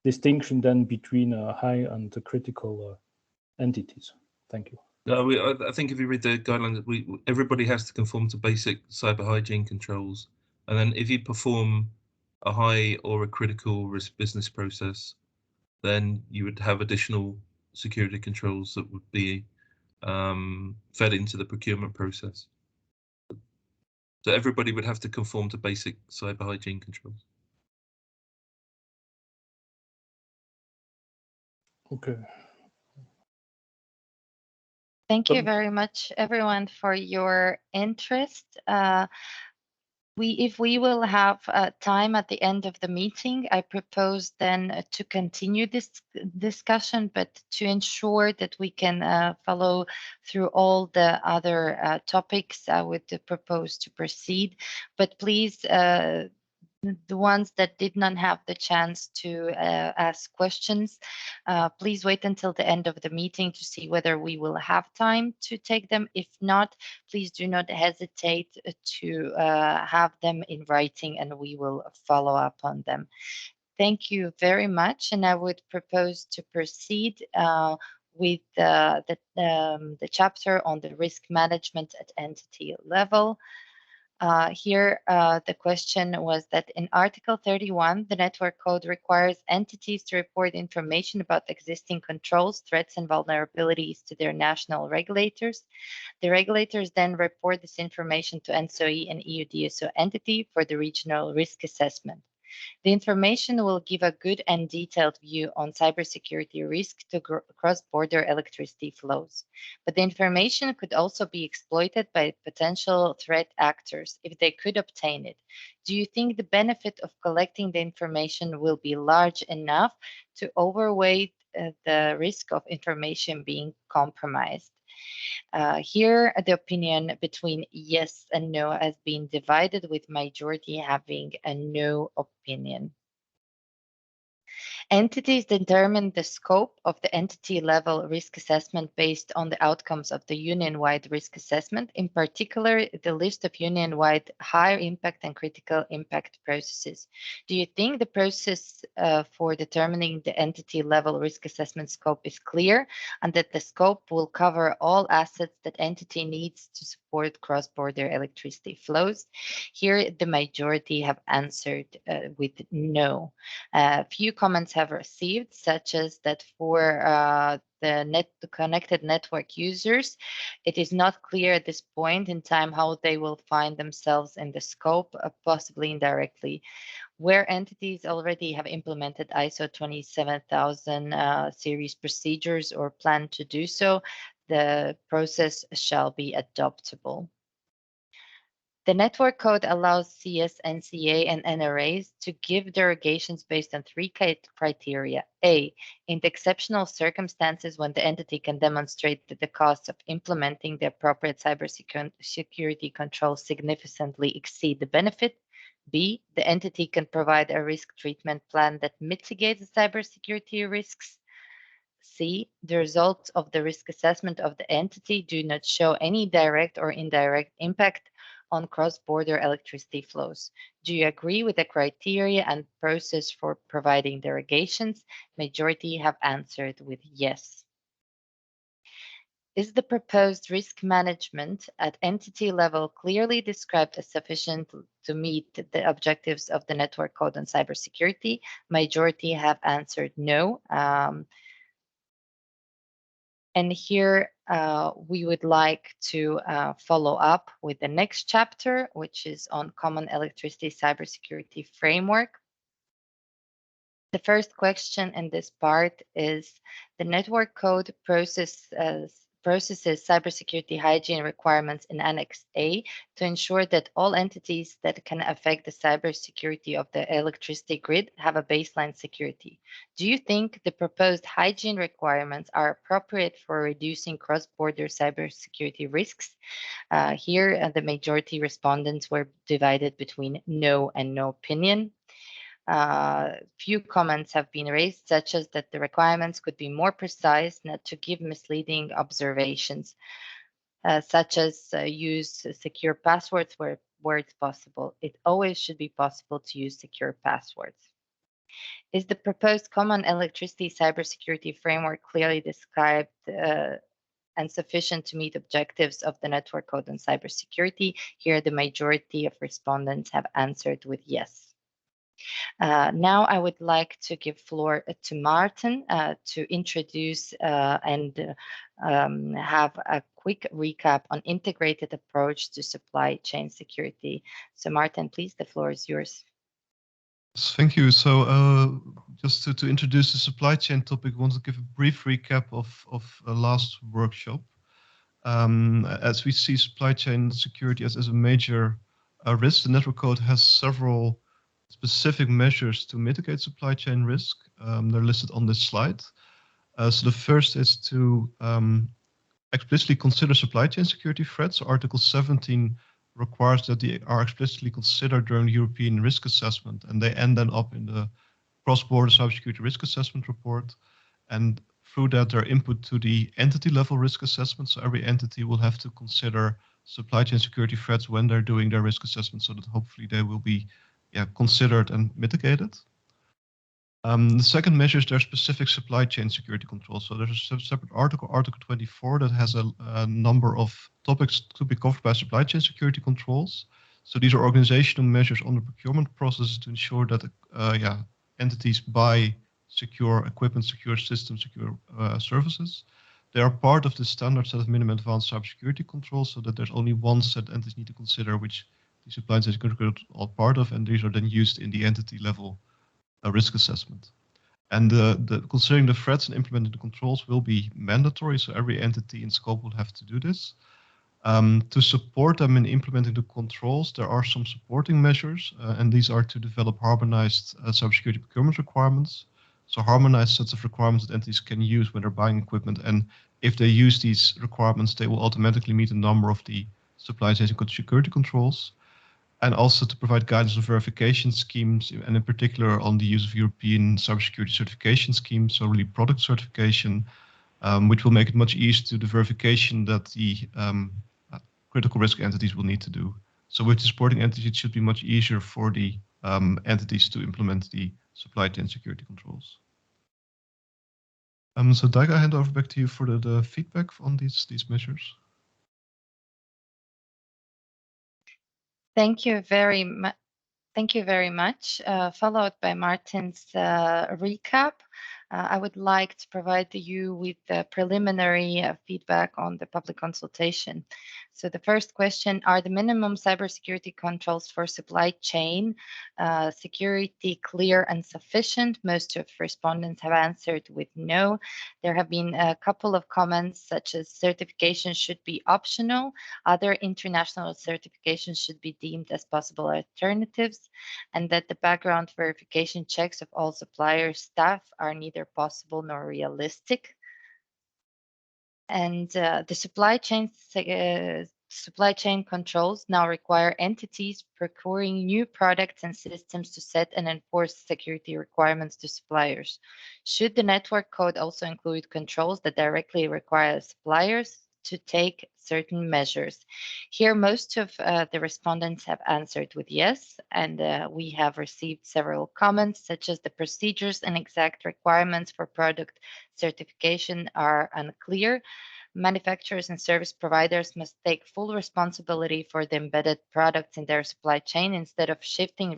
distinction then between high and the critical entities? Thank you. No, I think if you read the guidelines, everybody has to conform to basic cyber hygiene controls, and then if you perform a high or a critical risk business process, then you would have additional security controls that would be fed into the procurement process. So everybody would have to conform to basic cyber hygiene controls. Okay. Thank you very much, everyone, for your interest. If we will have time at the end of the meeting, I propose then to continue this discussion, but to ensure that we can follow through all the other topics, I would propose to proceed. But please, the ones that did not have the chance to ask questions, please wait until the end of the meeting to see whether we will have time to take them. If not, please do not hesitate to have them in writing and we will follow up on them. Thank you very much. And I would propose to proceed with the chapter on the risk management at entity level. Here, the question was that in Article 31, the network code requires entities to report information about existing controls, threats, and vulnerabilities to their national regulators. The regulators then report this information to ENTSO-E and EU DSO entity for the regional risk assessment. The information will give a good and detailed view on cybersecurity risk to cross-border electricity flows. But the information could also be exploited by potential threat actors if they could obtain it. Do you think the benefit of collecting the information will be large enough to overweight the risk of information being compromised? Here, the opinion between yes and no has been divided, with majority having a no opinion. Entities determine the scope of the entity-level risk assessment based on the outcomes of the union-wide risk assessment, in particular, the list of union-wide high impact and critical impact processes. Do you think the process for determining the entity-level risk assessment scope is clear and that the scope will cover all assets that entity needs to support cross-border electricity flows? Here, the majority have answered with no. Few comments have received, such as that for the connected network users, it is not clear at this point in time how they will find themselves in the scope, possibly indirectly. Where entities already have implemented ISO 27000 series procedures or plan to do so, the process shall be adoptable. The network code allows CS, NCA, and NRAs to give derogations based on 3 criteria. A, in the exceptional circumstances when the entity can demonstrate that the costs of implementing the appropriate cybersecurity controls significantly exceed the benefit. B, the entity can provide a risk treatment plan that mitigates the cybersecurity risks. C, the results of the risk assessment of the entity do not show any direct or indirect impact on cross-border electricity flows. Do you agree with the criteria and process for providing derogations? Majority have answered with yes. Is the proposed risk management at entity level clearly described as sufficient to meet the objectives of the network code on cybersecurity? Majority have answered no. And here we would like to follow up with the next chapter, which is on Common Electricity Cybersecurity Framework. The first question in this part is the network code processes cybersecurity hygiene requirements in Annex A to ensure that all entities that can affect the cybersecurity of the electricity grid have a baseline security. Do you think the proposed hygiene requirements are appropriate for reducing cross-border cybersecurity risks? Here, the majority respondents were divided between no and no opinion. Few comments have been raised, such as that the requirements could be more precise, not to give misleading observations, such as use secure passwords where it's possible. It always should be possible to use secure passwords. Is the proposed Common Electricity Cybersecurity Framework clearly described and sufficient to meet objectives of the network code on cybersecurity? Here, the majority of respondents have answered with yes. Now I would like to give floor to Martin to introduce and have a quick recap on integrated approach to supply chain security. So Martin, please, the floor is yours. Thank you. So just to introduce the supply chain topic, I want to give a brief recap of a last workshop. As we see supply chain security as a major risk, the network code has several specific measures to mitigate supply chain risk. They're listed on this slide. So the first is to explicitly consider supply chain security threats. Article 17 requires that they are explicitly considered during the European risk assessment, and they end then up in the cross-border cybersecurity risk assessment report. And through that, they're input to the entity level risk assessment. So every entity will have to consider supply chain security threats when they're doing their risk assessment, so that hopefully they will be considered and mitigated. The second measure is their specific supply chain security controls. So there's a separate article, Article 24, that has a number of topics to be covered by supply chain security controls. So these are organizational measures on the procurement process to ensure that entities buy secure equipment, secure systems, secure services. They are part of the standard set of minimum advanced cybersecurity controls, so that there's only one set entities need to consider which the supply chain security controls are part of, and these are then used in the entity level risk assessment. And considering the threats and implementing the controls will be mandatory, so every entity in scope will have to do this. To support them in implementing the controls, there are some supporting measures, and these are to develop harmonized cybersecurity procurement requirements. So harmonized sets of requirements that entities can use when they're buying equipment, and if they use these requirements, they will automatically meet a number of the supply chain security controls. And also to provide guidance on verification schemes, and in particular on the use of European cybersecurity certification schemes, so really product certification, which will make it much easier to do the verification that the critical risk entities will need to do. So with the supporting entities, it should be much easier for the entities to implement the supply chain security controls. So Daiga, I hand over back to you for the feedback on these measures. Thank you very much. Thank you very much. Followed by Martin's recap. I would like to provide you with the preliminary feedback on the public consultation. So the first question, are the minimum cybersecurity controls for supply chain security clear and sufficient? Most of respondents have answered with no. There have been a couple of comments such as certification should be optional. Other international certifications should be deemed as possible alternatives, and that the background verification checks of all supplier staff are neither possible nor realistic. And the supply chain controls now require entities procuring new products and systems to set and enforce security requirements to suppliers. Should the network code also include controls that directly require suppliers to take certain measures? Here, most of the respondents have answered with yes, and we have received several comments, such as the procedures and exact requirements for product certification are unclear. Manufacturers and service providers must take full responsibility for the embedded products in their supply chain instead of shifting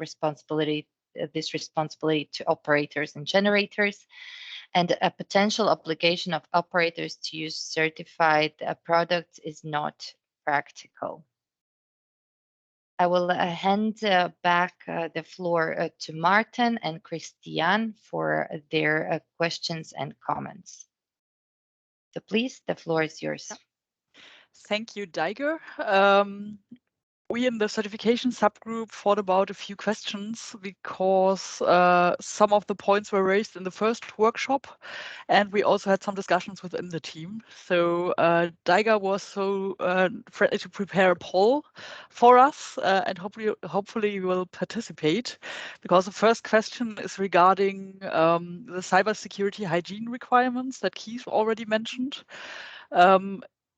this responsibility to operators and generators. And a potential obligation of operators to use certified products is not practical. I will hand back the floor to Martin and Christian for their questions and comments. So please, the floor is yours. Thank you, Daiga. We in the certification subgroup thought about a few questions because some of the points were raised in the first workshop, and we also had some discussions within the team. So Daiga was so friendly to prepare a poll for us, and hopefully you will participate, because the first question is regarding the cybersecurity hygiene requirements that Keith already mentioned.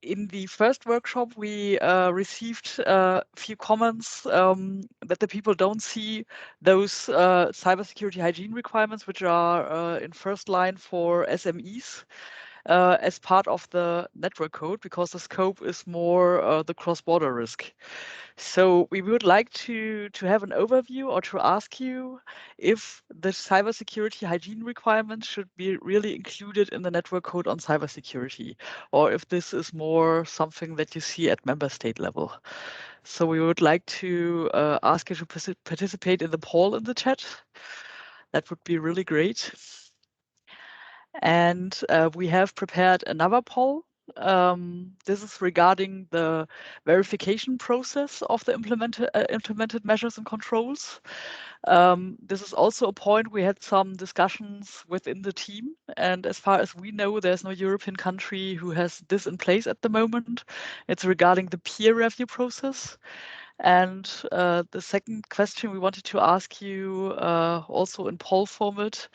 In the first workshop, we received a few comments that the people don't see those cybersecurity hygiene requirements, which are in first line for SMEs, as part of the network code, because the scope is more the cross-border risk. So we would like to have an overview, or to ask you if the cybersecurity hygiene requirements should be really included in the network code on cybersecurity, or if this is more something that you see at member state level. So we would like to ask you to participate in the poll in the chat. That would be really great. And we have prepared another poll This is regarding the verification process of the implemented measures and controls. This is also a point we had some discussions within the team, and as far as we know, there's no European country who has this in place at the moment. It's regarding the peer review process. And the second question we wanted to ask you, also in poll format,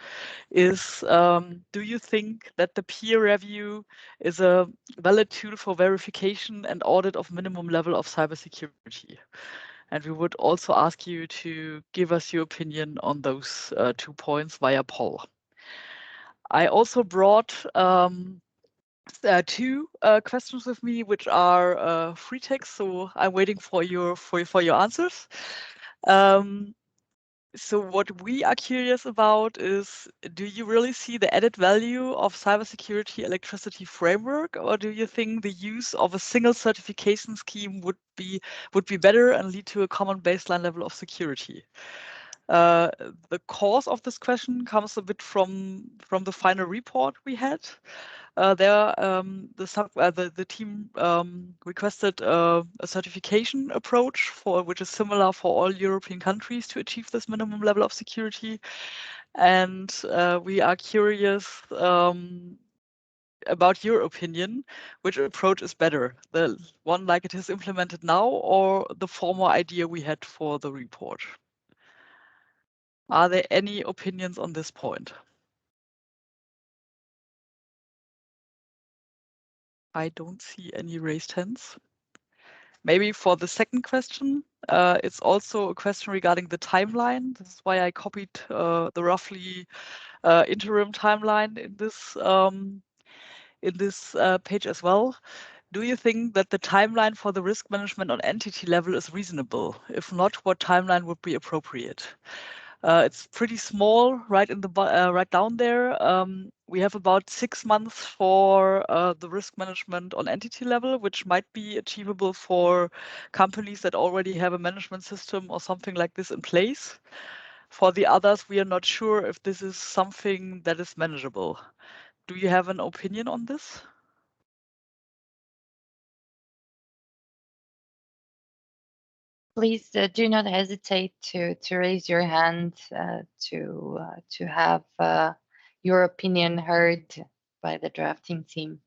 is do you think that the peer review is a valid tool for verification and audit of minimum level of cybersecurity? And we would also ask you to give us your opinion on those 2 points via poll. I also brought 2 questions with me, which are free text, so I'm waiting for your answers. So what we are curious about is, do you really see the added value of cybersecurity electricity framework, or do you think the use of a single certification scheme would be better and lead to a common baseline level of security? The cause of this question comes a bit from the final report we had. The team requested a certification approach which is similar for all European countries to achieve this minimum level of security. And we are curious about your opinion, which approach is better, the one like it is implemented now or the former idea we had for the report? Are there any opinions on this point? I don't see any raised hands. Maybe for the second question, it's also a question regarding the timeline. This is why I copied the roughly interim timeline in this page as well. Do you think that the timeline for the risk management on entity level is reasonable? If not, what timeline would be appropriate? It's pretty small, right down there. We have about 6 months for the risk management on entity level, which might be achievable for companies that already have a management system or something like this in place. For the others, we are not sure if this is something that is manageable. Do you have an opinion on this? Please do not hesitate to raise your hand to have your opinion heard by the drafting team.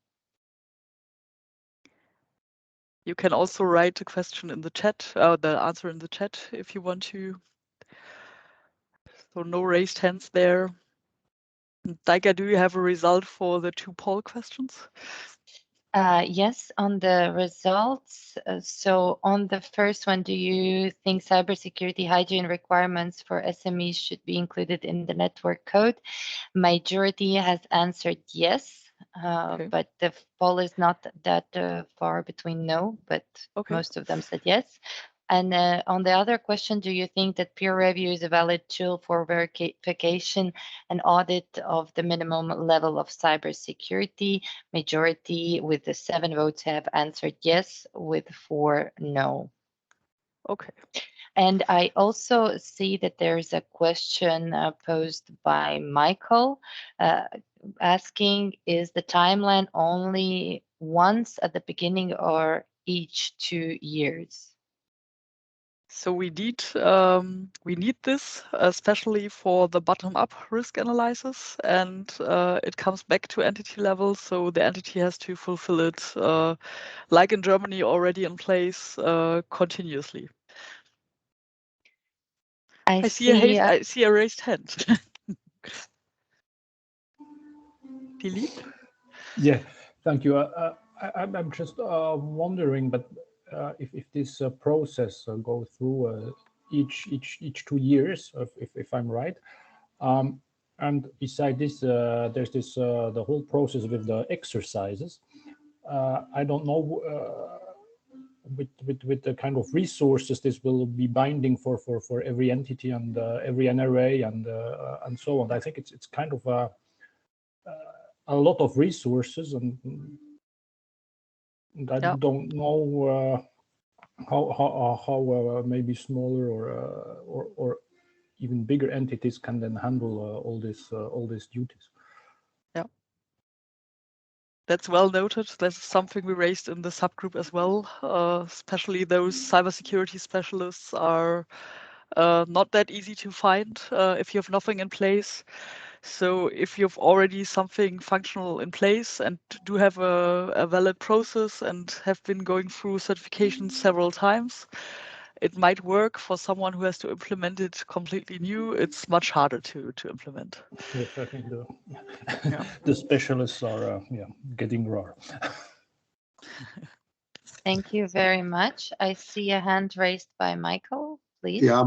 You can also write a question in the chat, the answer in the chat if you want to. So no raised hands there. Daika, do you have a result for the 2 poll questions? Yes, on the results. So on the first one, do you think cybersecurity hygiene requirements for SMEs should be included in the network code? Majority has answered yes, but the poll is not that far between no, but most of them said yes. And on the other question, do you think that peer review is a valid tool for verification and audit of the minimum level of cybersecurity? Majority with the 7 votes have answered yes, with 4 no. Okay. And I also see that there's a question posed by Michael asking, is the timeline only once at the beginning or each 2 years? So we need this, especially for the bottom-up risk analysis, and it comes back to entity level. So the entity has to fulfill it, like in Germany, already in place continuously. I see a raised hand. Philippe? Yeah, thank you. I'm just wondering, but if this process go through each 2 years, if I'm right, and beside this, there's this the whole process with the exercises. I don't know with the kind of resources this will be binding for every entity and every NRA and so on. I think it's kind of a lot of resources, and I don't know how maybe smaller or even bigger entities can then handle all these duties. Yeah. That's well noted. That's something we raised in the subgroup as well. Especially those cybersecurity specialists are not that easy to find if you have nothing in place. So if you've already something functional in place and do have a valid process and have been going through certifications several times, it might work. For someone who has to implement it completely new, it's much harder to implement. Yes, I think Yeah. the specialists are getting rare. Thank you very much. I see a hand raised by Michael, please. Yeah,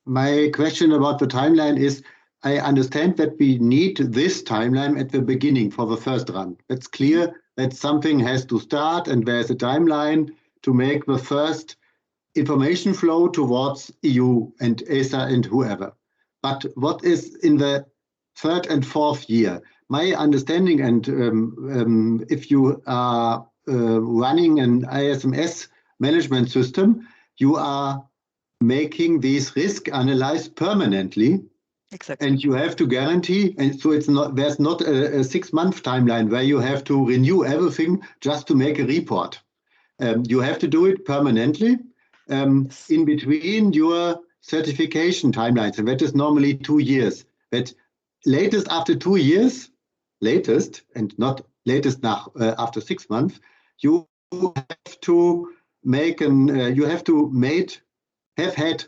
my question about the timeline is, I understand that we need this timeline at the beginning for the first run. It's clear that something has to start and there's a timeline to make the first information flow towards EU and ESA and whoever. But what is in the third and fourth year? My understanding, and if you are running an ISMS management system, you are making these risk analyze permanently. Exactly. And you have to guarantee, and so there's not a 6-month timeline where you have to renew everything just to make a report. You have to do it permanently in between your certification timelines, and that is normally 2 years. But latest after 2 years, latest and not latest after 6 months, you have to make have had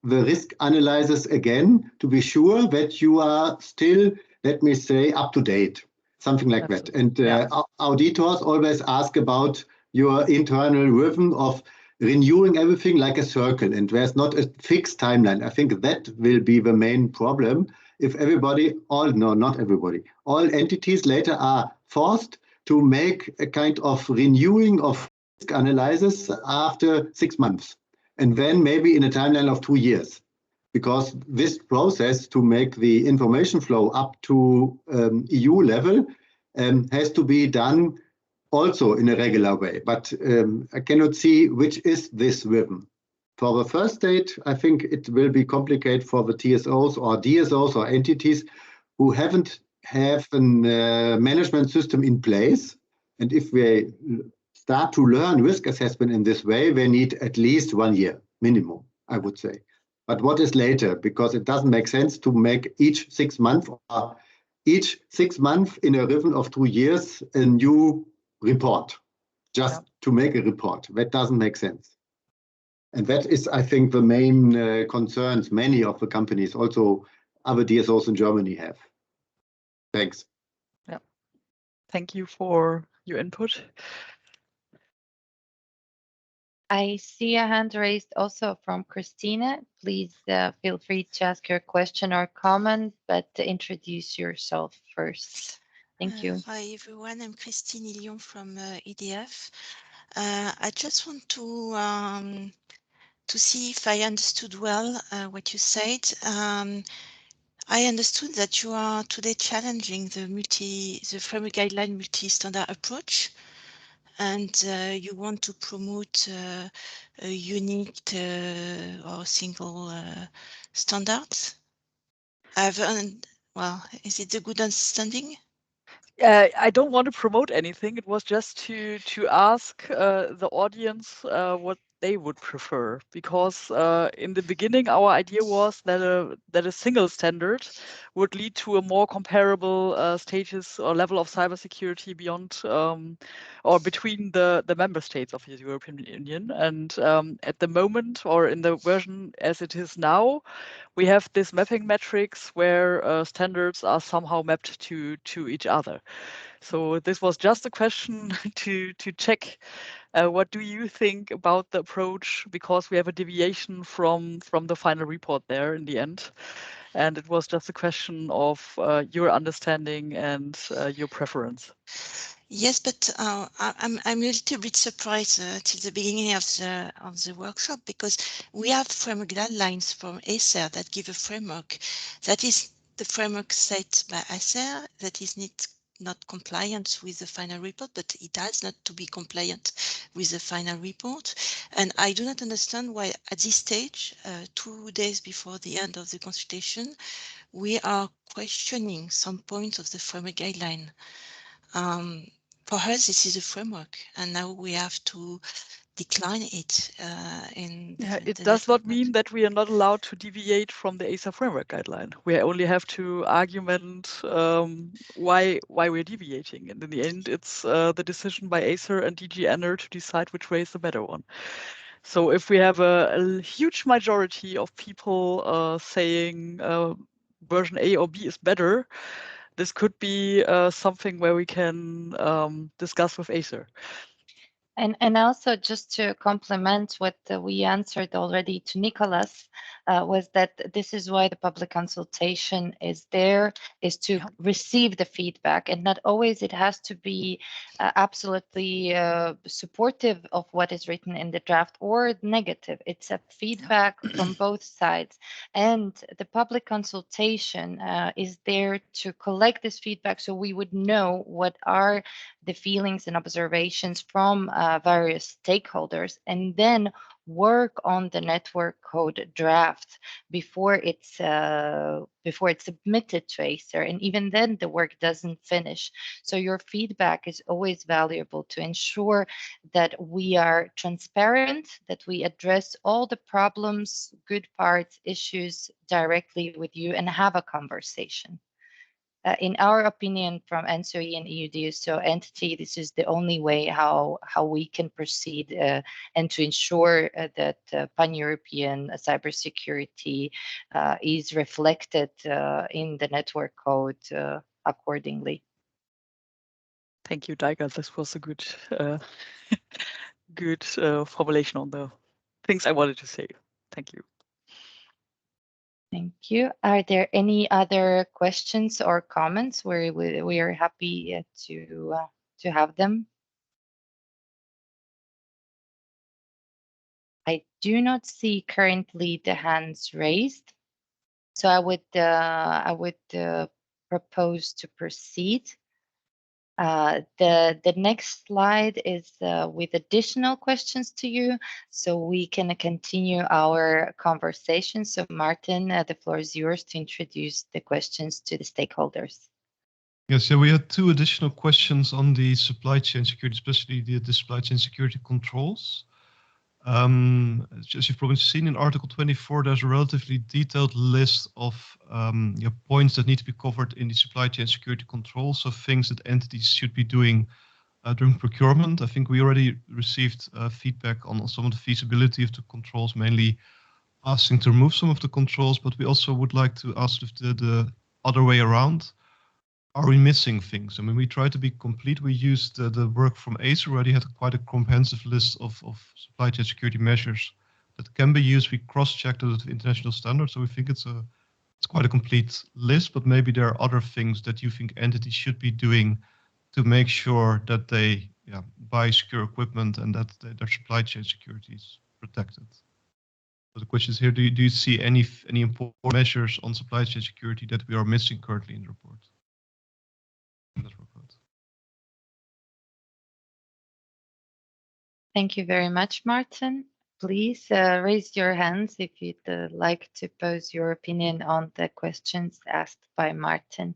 the risk analysis again to be sure that you are still, let me say, up to date, something like that. And auditors always ask about your internal rhythm of renewing everything like a circle, and there's not a fixed timeline. I think that will be the main problem. If not everybody, all entities later are forced to make a kind of renewing of risk analysis after 6 months. And then maybe in a timeline of 2 years, because this process to make the information flow up to EU level has to be done also in a regular way. But I cannot see which is this rhythm. For the first state, I think it will be complicated for the TSOs or DSOs or entities who haven't have a management system in place. And if we start to learn risk assessment in this way, they need at least 1 year minimum, I would say. But what is later? Because it doesn't make sense to make each 6 months or each 6 months in a rhythm of 2 years a new report, just to make a report. That doesn't make sense. And that is, I think, the main concerns many of the companies, also other DSOs in Germany have. Thanks. Yeah. Thank you for your input. I see a hand raised also from Christina. Please feel free to ask your question or comment, but introduce yourself first. Thank you. Hi, everyone. I'm Christine Ilion from EDF. I just want to see if I understood well what you said. I understood that you are today challenging the framework guideline multi-standard approach, and you want to promote a unique or single standards. Well, is it a good understanding? I don't want to promote anything. It was just to ask the audience what they would prefer, because in the beginning our idea was that a single standard would lead to a more comparable status or level of cybersecurity beyond or between the member states of the European Union. And at the moment, or in the version as it is now, we have this mapping metrics where standards are somehow mapped to each other. So this was just a question to check. What do you think about the approach? Because we have a deviation from the final report there in the end. And it was just a question of your understanding and your preference. Yes, but I'm a little bit surprised till the beginning of the workshop, because we have framework guidelines from ESA that give a framework that is the framework set by ESA that is not compliant with the final report, but it has not to be compliant with the final report. And I do not understand why at this stage, 2 days before the end of the consultation, we are questioning some points of the framework guideline. for us, this is a framework, and now we have to decline it in It the does not network mean that we are not allowed to deviate from the ASA framework guideline. We only have to argument why we're deviating. And in the end, it's the decision by Acer and DG Ener to decide which way is the better one. So if we have a huge majority of people saying version A or B is better, this could be something where we can discuss with Acer. And also just to complement what we answered already to Nicholas, was that this is why the public consultation is there, is to receive the feedback, and not always it has to be absolutely supportive of what is written in the draft or negative. It's a feedback from both sides. And the public consultation is there to collect this feedback so we would know what are the feelings and observations from various stakeholders, and then work on the network code draft before it's submitted to Acer. And even then, the work doesn't finish. So your feedback is always valuable to ensure that we are transparent, that we address all the problems, good parts, issues directly with you, and have a conversation. In our opinion, from ENTSO-E and EUDSO entity, this is the only way how we can proceed and to ensure that pan-European cybersecurity is reflected in the network code accordingly. Thank you, Daiga. This was a good, good formulation on the things I wanted to say. Thank you. Thank you. Are there any other questions or comments? We are happy to have them. I do not see currently the hands raised, so I would propose to proceed. The next slide is with additional questions to you, so we can continue our conversation. So Martin, the floor is yours to introduce the questions to the stakeholders. Yes, yeah, we had two additional questions on the supply chain security, especially the supply chain security controls. As you've probably seen in Article 24, there's a relatively detailed list of points that need to be covered in the supply chain security control, so things that entities should be doing during procurement. I think we already received feedback on some of the feasibility of the controls, mainly asking to remove some of the controls, but we also would like to ask if the other way around. Are we missing things? I mean, we try to be complete. We used the work from Acer already, had quite a comprehensive list of supply chain security measures that can be used. We cross-checked it with international standards, so we think it's quite a complete list, but maybe there are other things that you think entities should be doing to make sure that they buy secure equipment and that their supply chain security is protected. So the question is here, do you see any important measures on supply chain security that we are missing currently in the report? Thank you very much, Martin. Please raise your hands if you'd like to pose your opinion on the questions asked by Martin.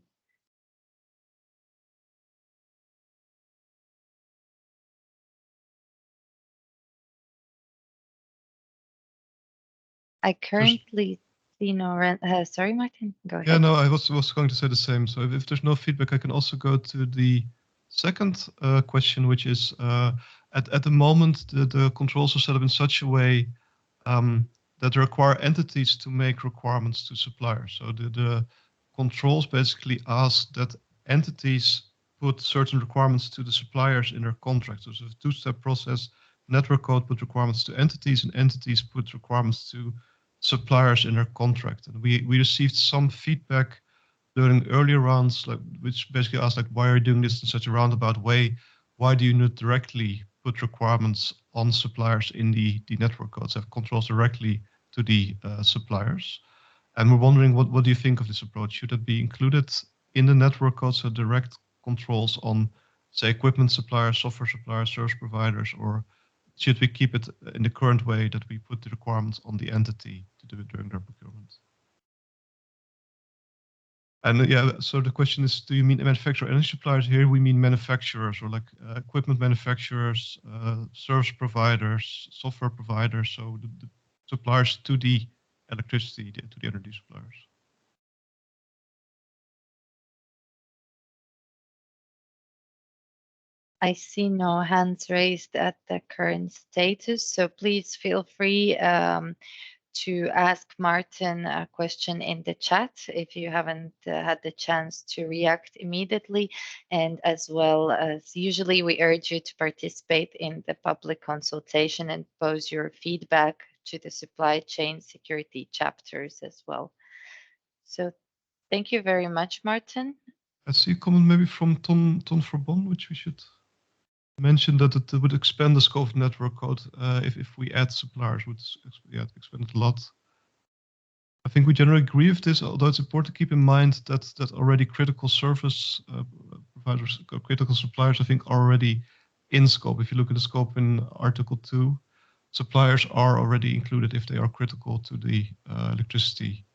I currently see no. Sorry, Martin. Go ahead. Yeah, no, I was going to say the same. So if there's no feedback, I can also go to the second question, which is at the moment the controls are set up in such a way that require entities to make requirements to suppliers. So the controls basically ask that entities put certain requirements to the suppliers in their contracts. So it's a two-step process. Network code put requirements to entities, and entities put requirements to suppliers in their contract. And we received some feedback during earlier rounds, which basically asked, why are you doing this in such a roundabout way? Why do you not directly put requirements on suppliers in the network codes, have controls directly to the suppliers? And we're wondering, what do you think of this approach? Should it be included in the network code, so direct controls on, say, equipment suppliers, software suppliers, service providers, or should we keep it in the current way that we put the requirements on the entity to do it during their procurement? And yeah, so the question is, do you mean manufacturer energy suppliers? Here we mean manufacturers, or like equipment manufacturers, service providers, software providers, so the suppliers to the electricity, to the energy suppliers. I see no hands raised at the current status, so please feel free to ask Martin a question in the chat if you haven't had the chance to react immediately. And as well as usually, we urge you to participate in the public consultation and pose your feedback to the supply chain security chapters as well. So thank you very much, Martin. I see a comment maybe from Ton Verbon, which we should mention, that it would expand the scope of network code if we add suppliers, would expand it a lot. I think we generally agree with this, although it's important to keep in mind that already critical service providers, critical suppliers, I think, are already in scope. If you look at the scope in Article 2, suppliers are already included if they are critical to the electricity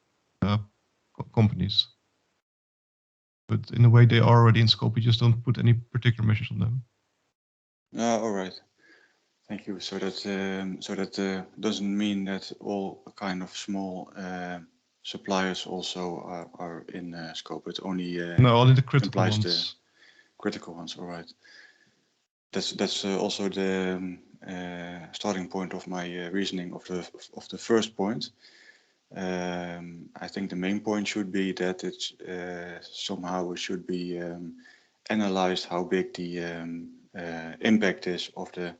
companies. But in a way, they are already in scope. We just don't put any particular measures on them. All right, thank you. So that doesn't mean that all kind of small suppliers also are in scope. It only only the critical ones. The critical ones. All right. That's also the starting point of my reasoning of the first point. I think the main point should be that it's somehow it should be analyzed how big the impact is of the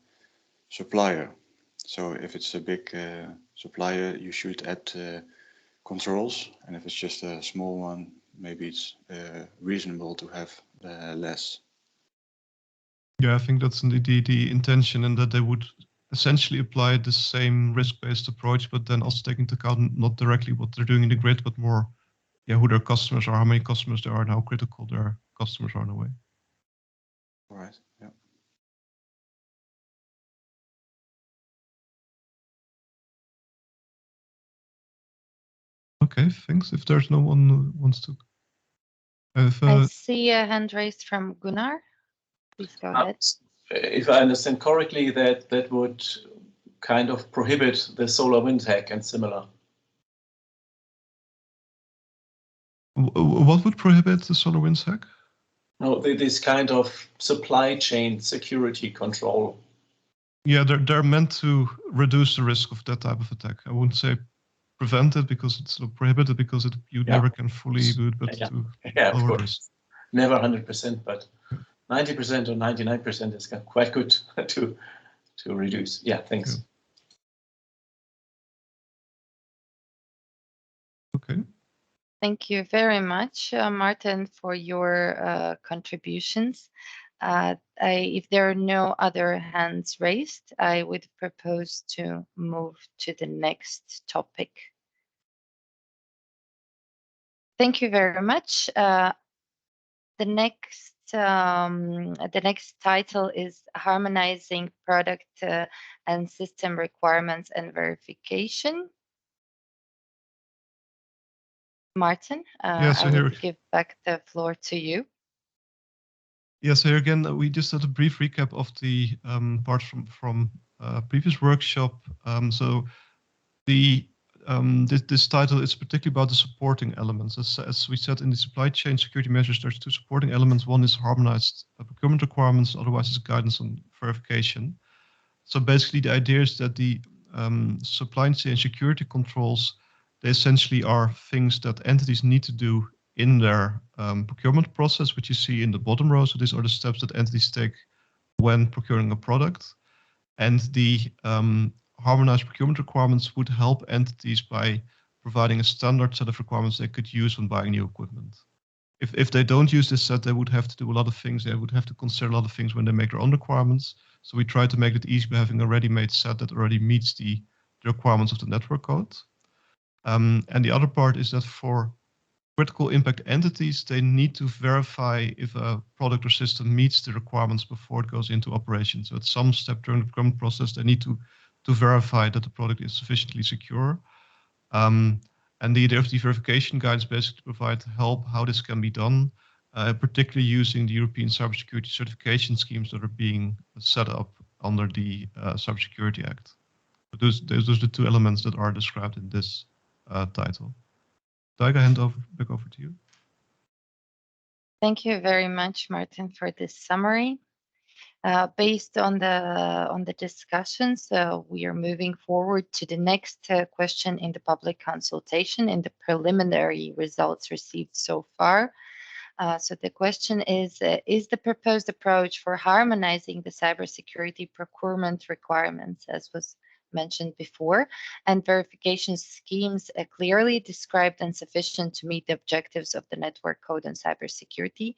supplier. So if it's a big supplier, you should add controls, and if it's just a small one, maybe it's reasonable to have less. Yeah, I think that's indeed the intention, and that they would essentially apply the same risk-based approach, but then also take into account not directly what they're doing in the grid, but more, who their customers are, how many customers there are, and how critical their customers are in a way. All right. Yeah. Okay, thanks. If there's no one who wants to. I see a hand raised from Gunnar. Please go ahead. If I understand correctly, that would kind of prohibit the solar wind hack and similar. What would prohibit the solar wind hack? No, this kind of supply chain security control. Yeah, they're meant to reduce the risk of that type of attack. I wouldn't say prevent it because it's prohibited, because you never can fully do it, but to lower risk. Never 100%, but 90% or 99% is quite good to reduce. Yeah, thanks. Okay. Thank you very much, Martin, for your contributions. If there are no other hands raised, I would propose to move to the next topic. Thank you very much. The next title is Harmonizing Product and System Requirements and Verification. Martin, I will give back the floor to you. Yes, here again, we just had a brief recap of the parts from previous workshop. So this title is particularly about the supporting elements. As we said in the supply chain security measures, there's two supporting elements. One is harmonized procurement requirements, otherwise it's guidance on verification. So basically the idea is that the supply chain security controls, they essentially are things that entities need to do in their procurement process, which you see in the bottom row. So these are the steps that entities take when procuring a product. And the harmonized procurement requirements would help entities by providing a standard set of requirements they could use when buying new equipment. If they don't use this set, they would have to do a lot of things. They would have to consider a lot of things when they make their own requirements. So we try to make it easy by having a ready-made set that already meets the requirements of the network code. And the other part is that for critical impact entities, they need to verify if a product or system meets the requirements before it goes into operation. So at some step during the procurement process, they need to verify that the product is sufficiently secure. And And the identity verification guides basically provide help how this can be done, particularly using the European cybersecurity certification schemes that are being set up under the Cybersecurity Act. But those are the two elements that are described in this title. Daiga, back over to you. Thank you very much, Martin, for this summary. Based on the discussions, we are moving forward to the next question in the public consultation in the preliminary results received so far. So the question is the proposed approach for harmonizing the cybersecurity procurement requirements, as was mentioned before, and verification schemes clearly described and sufficient to meet the objectives of the network code on cybersecurity?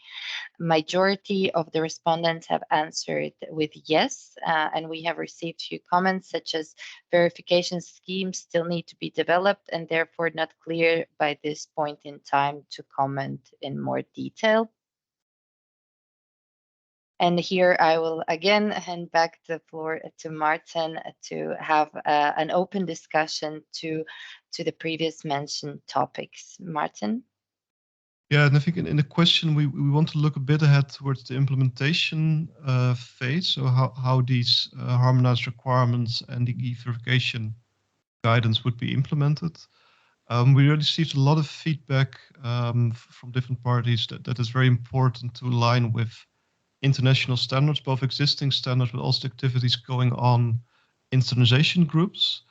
Majority of the respondents have answered with yes, and we have received few comments such as verification schemes still need to be developed and therefore not clear by this point in time to comment in more detail. And here I will again hand back the floor to Martin to have an open discussion to the previous mentioned topics. Martin? Yeah, and I think in the question, we want to look a bit ahead towards the implementation phase, so how these harmonized requirements and the e-verification guidance would be implemented. We received a lot of feedback from different parties that is very important to align with international standards, both existing standards, but also activities going on in standardization groups.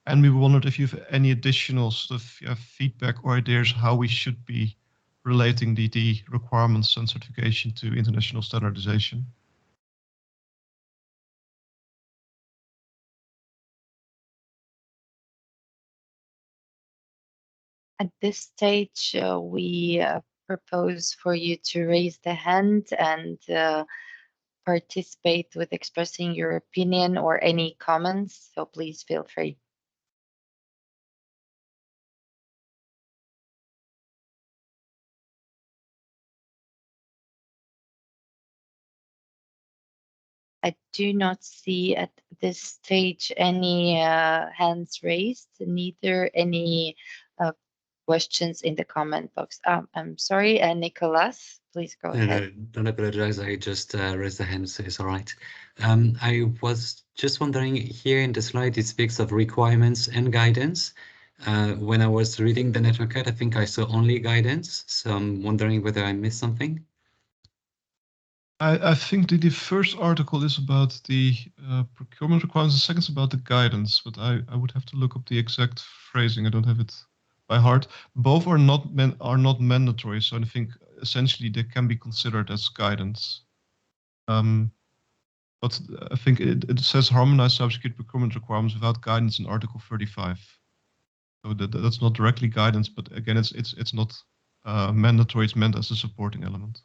And we wondered if you have any additional sort of feedback or ideas how we should be relating the requirements and certification to international standardization. At this stage, we propose for you to raise the hand and participate with expressing your opinion or any comments, so please feel free. I do not see at this stage any hands raised, neither any questions in the comment box. I'm sorry, Nicolas, please go ahead. No, don't apologize. I just raised the hand, so it's all right. I was just wondering, here in the slide, it speaks of requirements and guidance. When I was reading the network code, I think I saw only guidance, so I'm wondering whether I missed something. I think the first article is about the procurement requirements, the second is about the guidance, but I would have to look up the exact phrasing. I don't have it by heart. Both are not mandatory, so I think essentially they can be considered as guidance. But I think it says harmonized cybersecurity procurement requirements without guidance in Article 35. So that's not directly guidance, but again, it's not mandatory. It's meant as a supporting element.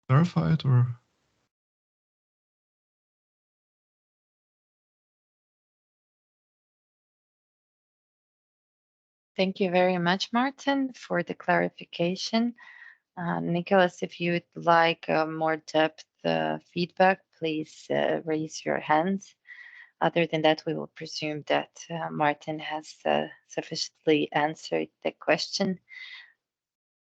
Clarify it or? Thank you very much, Martin, for the clarification. Nicolas, if you would like more depth feedback, please raise your hand. Other than that, we will presume that Martin has sufficiently answered the question.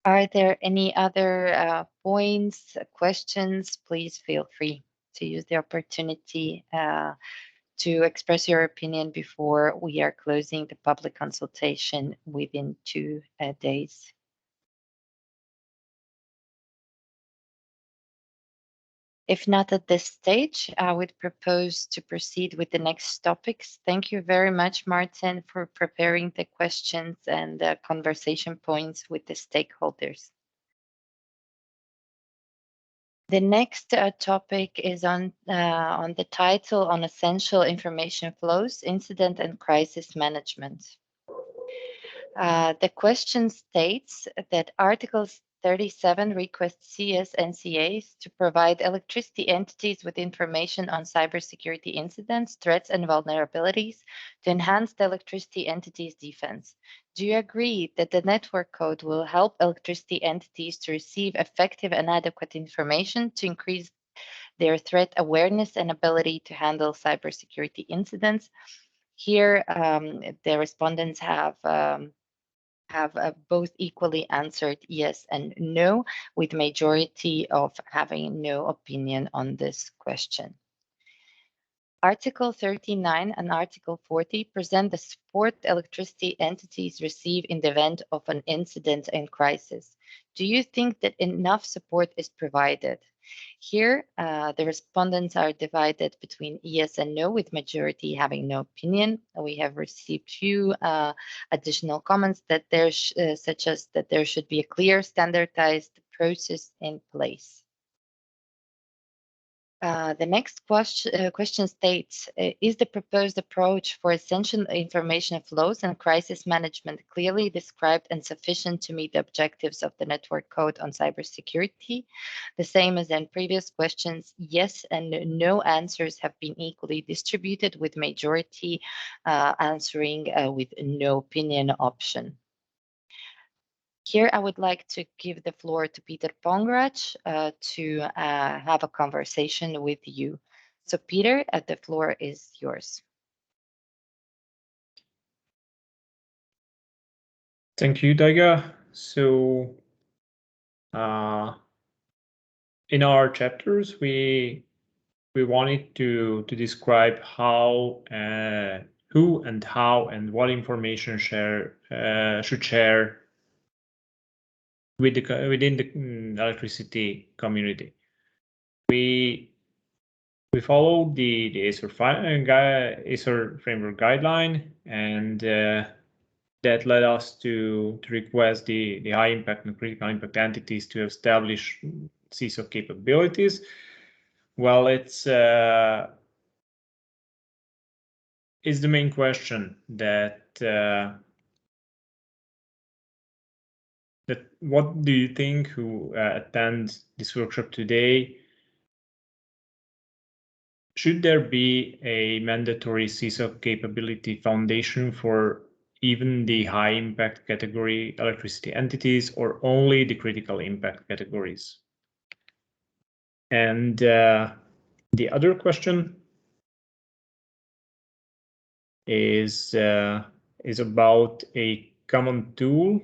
Are there any other points, questions? Please feel free to use the opportunity to express your opinion before we are closing the public consultation within 2 days. If not at this stage, I would propose to proceed with the next topics. Thank you very much, Martin, for preparing the questions and conversation points with the stakeholders. The next topic is on the title on essential information flows, incident and crisis management. The question states that Articles 37 requests CS-NCAs to provide electricity entities with information on cybersecurity incidents, threats, and vulnerabilities to enhance the electricity entities' defense. Do you agree that the network code will help electricity entities to receive effective and adequate information to increase their threat awareness and ability to handle cybersecurity incidents? Here, the respondents have both equally answered yes and no, with majority of having no opinion on this question. Article 39 and Article 40 present the support electricity entities receive in the event of an incident and crisis. Do you think that enough support is provided? Here, the respondents are divided between yes and no, with majority having no opinion. We have received few additional comments that there such as that there should be a clear standardized process in place. The next question states, is the proposed approach for essential information flows and crisis management clearly described and sufficient to meet the objectives of the Network Code on Cybersecurity? The same as in previous questions, yes and no answers have been equally distributed, with majority answering with no opinion option. Here, I would like to give the floor to Peter Pongrach to have a conversation with you. So Peter, the floor is yours. Thank you, Daiga. So in our chapters, we wanted to describe how, who and how and what information should share within the electricity community. We followed the ACER framework guideline, and that led us to request the high impact and critical impact entities to establish CISO capabilities. Well, it's the main question that what do you think who attend this workshop today? Should there be a mandatory CISO capability foundation for even the high impact category electricity entities, or only the critical impact categories? And the other question is about a common tool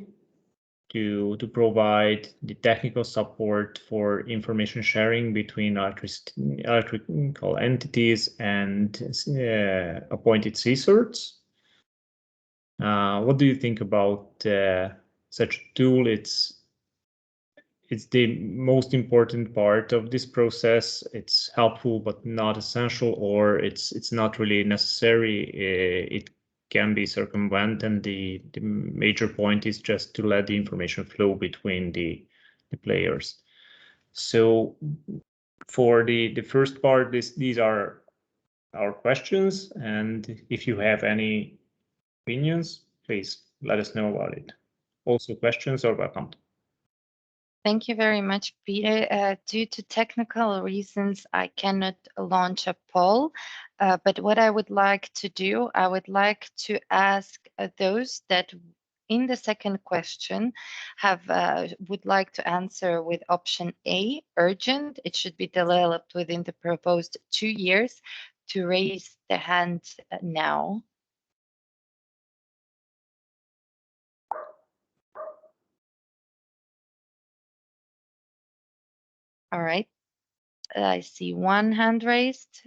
to provide the technical support for information sharing between electrical entities and appointed CSIRTs. What do you think about such a tool? It's the most important part of this process. It's helpful but not essential, or it's not really necessary. It can be circumvented, and the major point is just to let the information flow between the players. So for the first part, these are our questions, and if you have any opinions, please let us know about it. Also, questions are welcome. Thank you very much, Peter. Due to technical reasons, I cannot launch a poll, but what I would like to do, I would like to ask those that in the second question would like to answer with option A, urgent. It should be developed within the proposed 2 years, to raise the hand now. All right. I see 1 hand raised,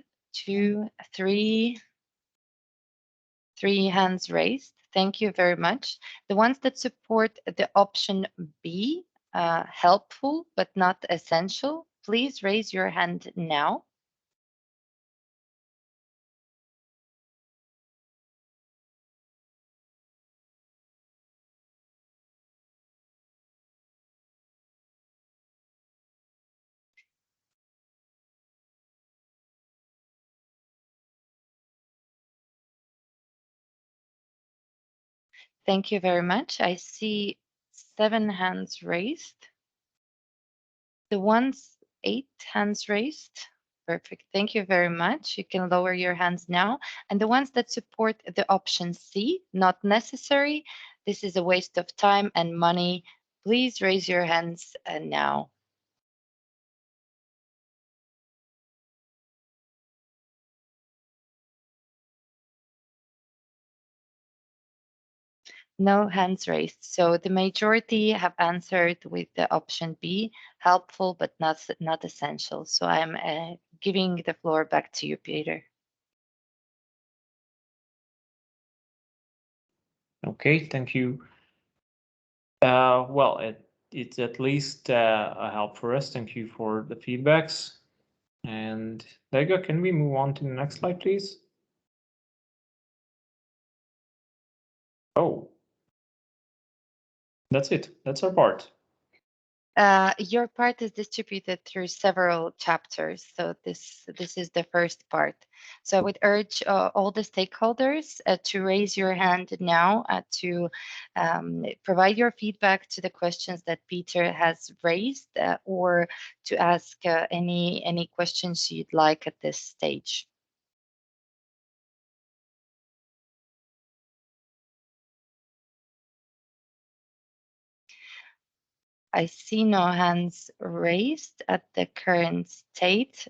2, 3 hands raised. Thank you very much. The ones that support the option B, helpful but not essential, please raise your hand now. Thank you very much. I see 7 hands raised. The ones 8 hands raised. Perfect. Thank you very much. You can lower your hands now. And the ones that support the option C, not necessary. This is a waste of time and money. Please raise your hands now. No hands raised. So the majority have answered with the option B, helpful but not essential. So I'm giving the floor back to you, Peter. Okay, thank you. Well, it's at least a help for us. Thank you for the feedbacks. And Daiga, can we move on to the next slide, please? Oh, that's it. That's our part. Your part is distributed through several chapters. So this is the first part. So I would urge all the stakeholders to raise your hand now to provide your feedback to the questions that Peter has raised or to ask any questions you'd like at this stage. I see no hands raised at the current state.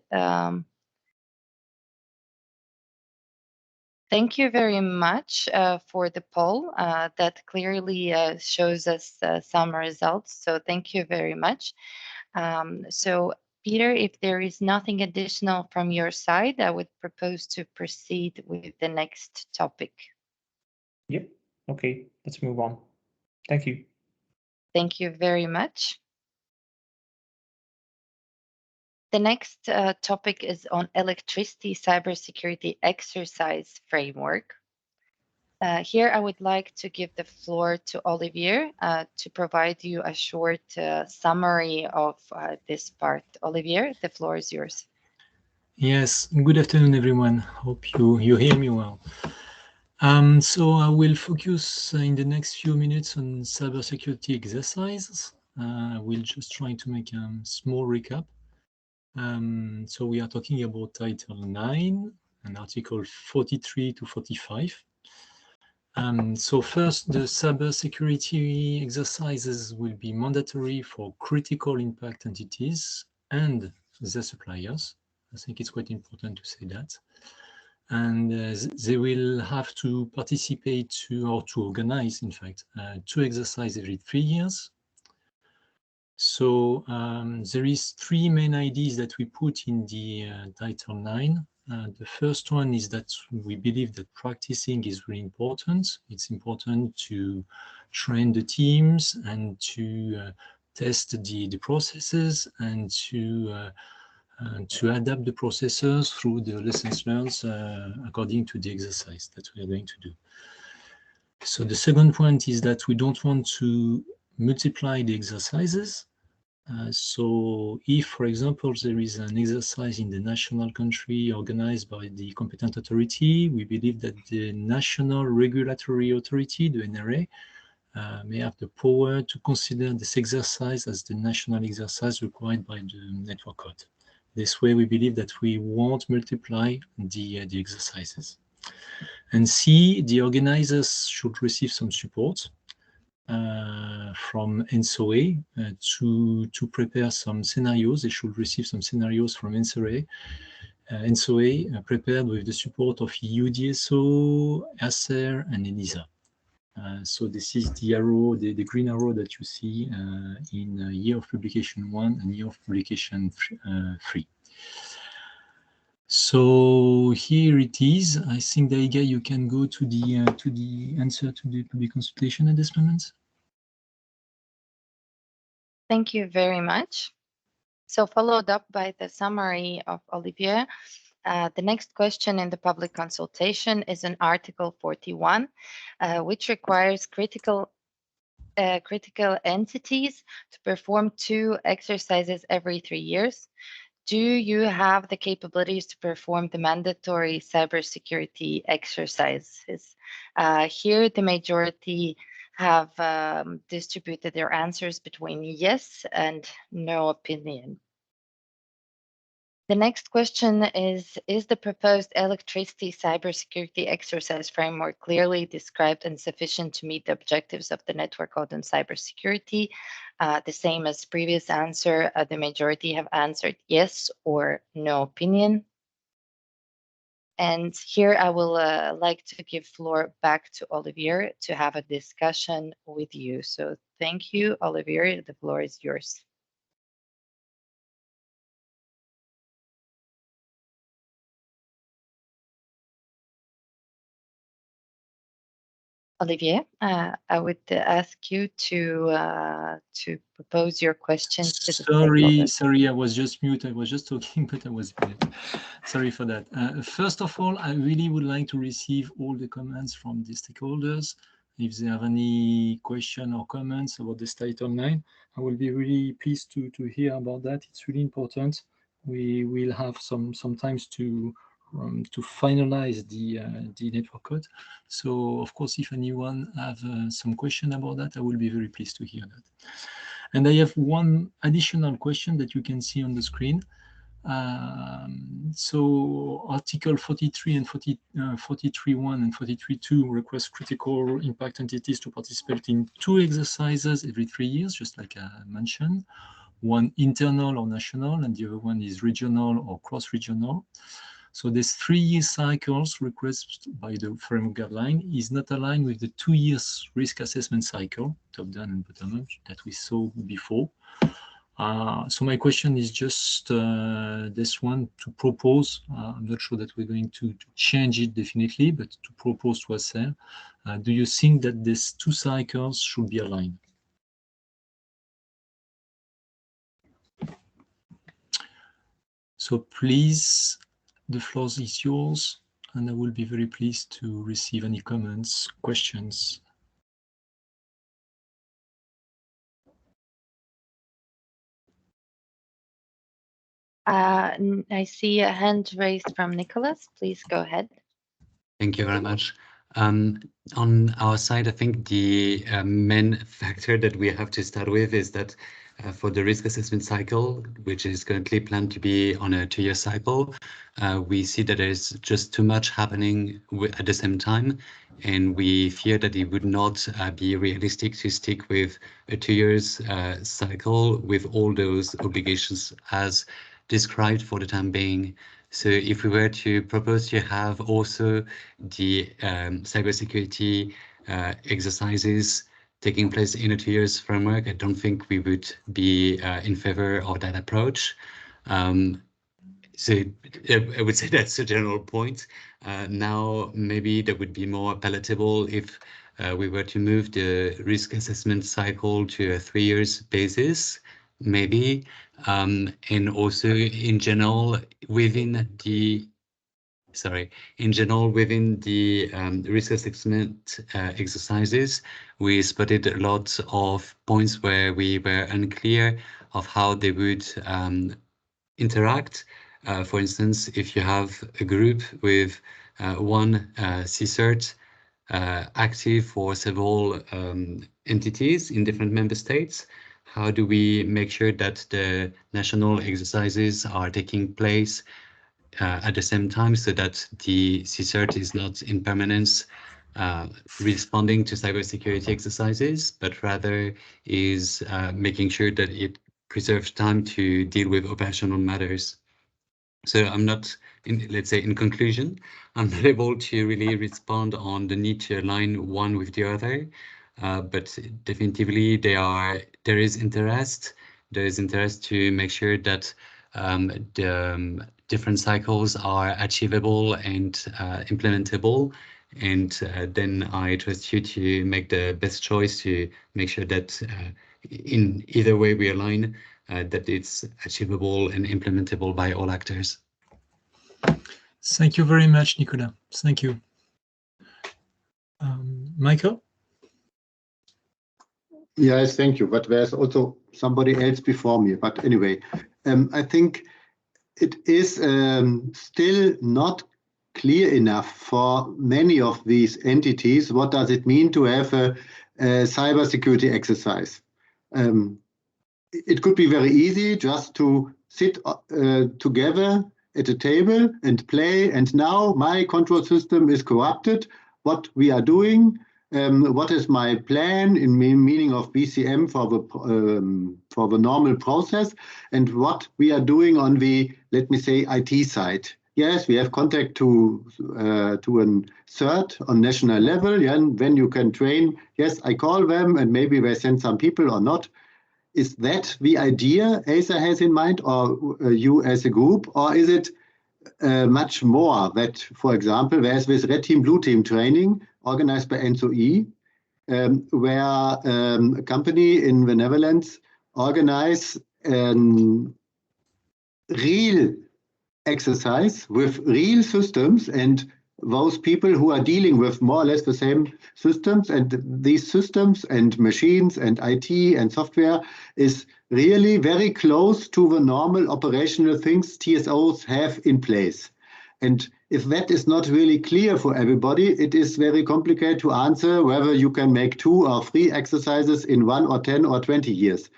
Thank you very much for the poll. That clearly shows us some results. So thank you very much. So Peter, if there is nothing additional from your side, I would propose to proceed with the next topic. Yep. Okay, let's move on. Thank you. Thank you very much. The next topic is on electricity cybersecurity exercise framework. Here, I would like to give the floor to Olivier to provide you a short summary of this part. Olivier, the floor is yours. Yes, good afternoon, everyone. Hope you hear me well. So I will focus in the next few minutes on cybersecurity exercises. We'll just try to make a small recap. So we are talking about Title 9 and Article 43 to 45. So first, the cybersecurity exercises will be mandatory for critical impact entities and their suppliers. I think it's quite important to say that. And they will have to participate to organize, in fact, 2 exercises every 3 years. So there is 3 main ideas that we put in the Title 9. The first one is that we believe that practicing is really important. It's important to train the teams and to test the processes and to adapt the processes through the lessons learned according to the exercise that we are going to do. So the second point is that we don't want to multiply the exercises. So if, for example, there is an exercise in the national country organized by the competent authority, we believe that the national regulatory authority, the NRA, may have the power to consider this exercise as the national exercise required by the network code. This way, we believe that we won't multiply the exercises. And C, the organizers should receive some support from ENTSO-E to prepare some scenarios. They should receive some scenarios from ENTSO-E prepared with the support of EUDSO, ACER, and ELISA. So this is the arrow, the green arrow that you see in year of publication 1 and year of publication 3. So here it is. I think, Daiga, you can go to the answer to the public consultation at this moment. Thank you very much. So followed up by the summary of Olivier, the next question in the public consultation is on Article 41, which requires critical entities to perform 2 exercises every 3 years. Do you have the capabilities to perform the mandatory cybersecurity exercises? Here, the majority have distributed their answers between yes and no opinion. The next question is the proposed electricity cybersecurity exercise framework clearly described and sufficient to meet the objectives of the network code on cybersecurity? The same as previous answer, the majority have answered yes or no opinion. And here I will like to give floor back to Olivier to have a discussion with you. So thank you, Olivier. The floor is yours. Olivier, I would ask you to propose your questions to the stakeholders. Sorry, I was just mute. I was just talking, but I was muted. Sorry for that. First of all, I really would like to receive all the comments from the stakeholders. If they have any question or comments about this Title 9, I will be really pleased to hear about that. It's really important. We will have some times to finalize the network code. So of course, if anyone have some question about that, I will be very pleased to hear that. And I have one additional question that you can see on the screen. So Article 43 and 43.1 and 43.2 request critical impact entities to participate in 2 exercises every 3 years, just like I mentioned. One internal or national, and the other one is regional or cross-regional. So this 3-year cycles requested by the framework guideline is not aligned with the 2 years risk assessment cycle, top-down and bottom-up, that we saw before. So my question is just this one to propose. I'm not sure that we're going to change it definitely, but to propose to us, do you think that these 2 cycles should be aligned? So please, the floor is yours, and I will be very pleased to receive any comments, questions. I see a hand raised from Nicholas. Please go ahead. Thank you very much. On our side, I think the main factor that we have to start with is that for the risk assessment cycle, which is currently planned to be on a 2-year cycle, we see that there's just too much happening at the same time, and we fear that it would not be realistic to stick with a 2 years cycle with all those obligations as described for the time being. So if we were to propose to have also the cybersecurity exercises taking place in a 2 years framework, I don't think we would be in favor of that approach. So I would say that's a general point. Now, maybe that would be more palatable if we were to move the risk assessment cycle to a 3 years basis, maybe. And also in general, within the risk assessment exercises, we spotted a lot of points where we were unclear of how they would interact. For instance, if you have a group with one CSIRT active for several entities in different member states, how do we make sure that the national exercises are taking place at the same time so that the CSIRT is not in permanence responding to cybersecurity exercises, but rather is making sure that it preserves time to deal with operational matters. So I'm not, let's say in conclusion, I'm not able to really respond on the need to align one with the other, but definitively there is interest. There is interest to make sure that the different cycles are achievable and implementable. And then I trust you to make the best choice to make sure that in either way we align, that it's achievable and implementable by all actors. Thank you very much, Nicolas. Thank you. Michael? Yes, thank you. But there's also somebody else before me. But anyway, I think it is still not clear enough for many of these entities. What does it mean to have a cybersecurity exercise? It could be very easy just to sit together at a table and play. And now my control system is corrupted. What we are doing? What is my plan in meaning of BCM for the normal process, and what we are doing on the, let me say, IT side yes, we have contact to a third on national level. Yeah, and when you can train, yes, I call them and maybe they send some people or not. Is that the idea ASA has in mind, or you as a group, or is it much more that, for example, there's this red team, blue team training organized by ENTSO-E, where a company in the Netherlands organize real exercise with real systems, and those people who are dealing with more or less the same systems, and these systems and machines and IT and software is really very close to the normal operational things TSOs have in place. And if that is not really clear for everybody, it is very complicated to answer whether you can make 2 or 3 exercises in 1 or 10 or 20 years.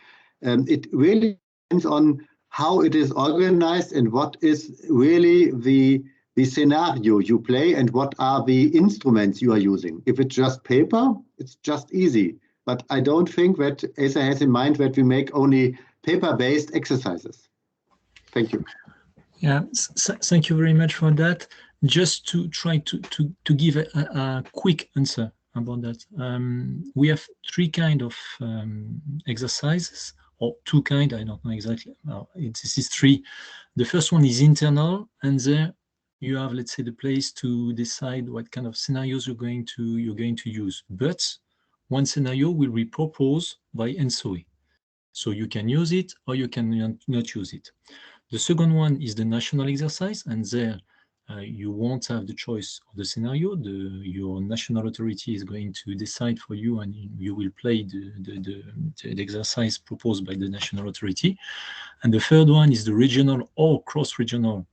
It really depends on how it is organized and what is really the scenario you play and what are the instruments you are using. If it's just paper, it's just easy. But I don't think that ASA has in mind that we make only paper-based exercises. Thank you. Yeah, thank you very much for that. Just to try to give a quick answer about that. We have 3 kind of exercises, or 2 kind, I don't know exactly. This is 3. The first one is internal, and there you have, let's say, the place to decide what kind of scenarios you're going to use. But one scenario will be proposed by ENTSO-E. So you can use it or you can not use it. The second one is the national exercise, and there you won't have the choice of the scenario. Your national authority is going to decide for you, and you will play the exercise proposed by the national authority. And the third one is the regional or cross-regional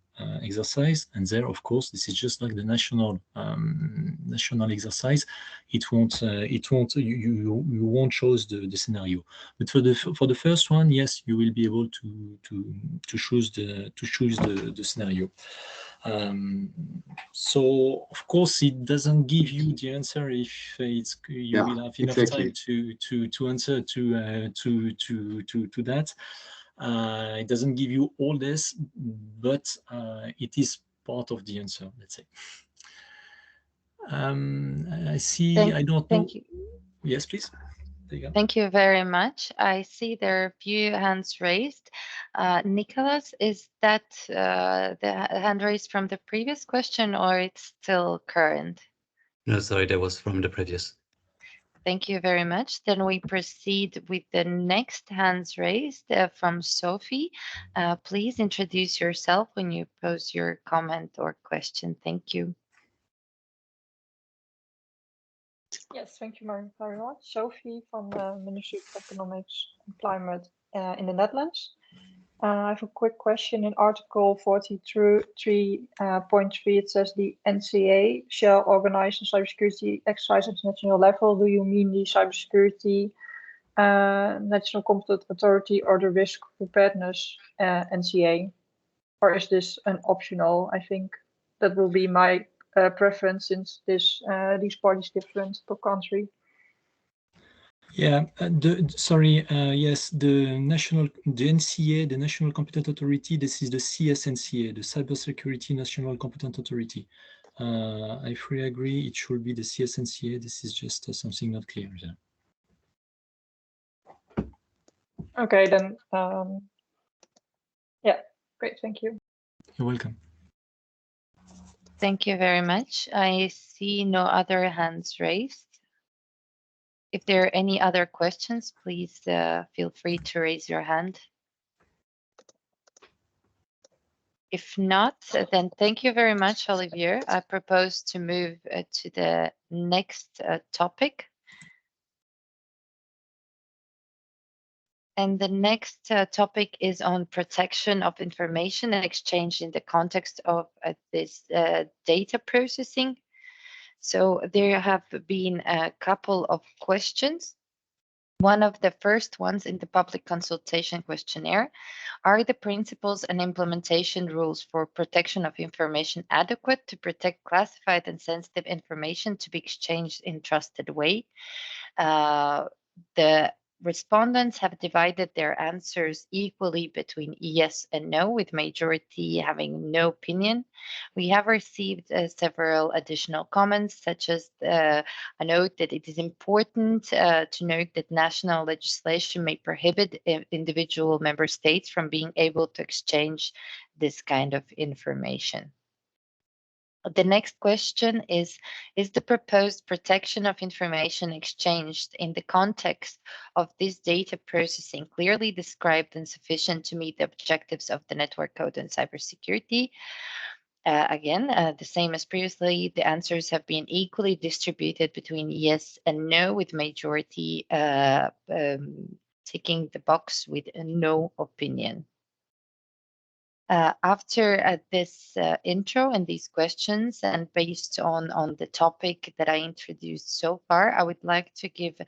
exercise, and there, of course, this is just like the national exercise. You won't choose the scenario. But for the first one, yes, you will be able to choose the scenario. So of course it doesn't give you the answer if you will have enough time to answer to that. It doesn't give you all this, but it is part of the answer, let's say. I see. I don't know. Thank you. Yes, please. There you go. Thank you very much. I see there are a few hands raised. Nicholas, is that the hand raised from the previous question, or it's still current? No, sorry, that was from the previous. Thank you very much. Then we proceed with the next hands raised from Sophie. Please introduce yourself when you pose your comment or question. Thank you. Yes, thank you very much. Sophie from the Ministry of Economics and Climate in the Netherlands. I have a quick question. In Article 43.3, it says the NCA shall organize a cybersecurity exercise at national level. Do you mean the cybersecurity national competent authority or the risk preparedness NCA? Or is this an optional? I think that will be my preference, since these parties different per country. Yeah, yes, the NCA, the National Competent Authority, this is the CSNCA, the Cybersecurity National Competent Authority. I fully agree, it should be the CSNCA. This is just something not clear there. Okay, then, yeah, great, thank you. You're welcome. Thank you very much. I see no other hands raised. If there are any other questions, please feel free to raise your hand. If not, then thank you very much, Olivier. I propose to move to the next topic. And the next topic is on protection of information and exchange in the context of this data processing. So there have been a couple of questions. One of the first ones in the public consultation questionnaire: are the principles and implementation rules for protection of information adequate to protect classified and sensitive information to be exchanged in trusted way? Respondents have divided their answers equally between yes and no, with majority having no opinion. We have received several additional comments, such as a note that it is important to note that national legislation may prohibit individual member states from being able to exchange this kind of information. The next question is the proposed protection of information exchanged in the context of this data processing clearly described and sufficient to meet the objectives of the Network Code on Cybersecurity? Again, the same as previously, the answers have been equally distributed between yes and no, with majority ticking the box with no opinion. After this intro and these questions, and based on the topic that I introduced so far, I would like to give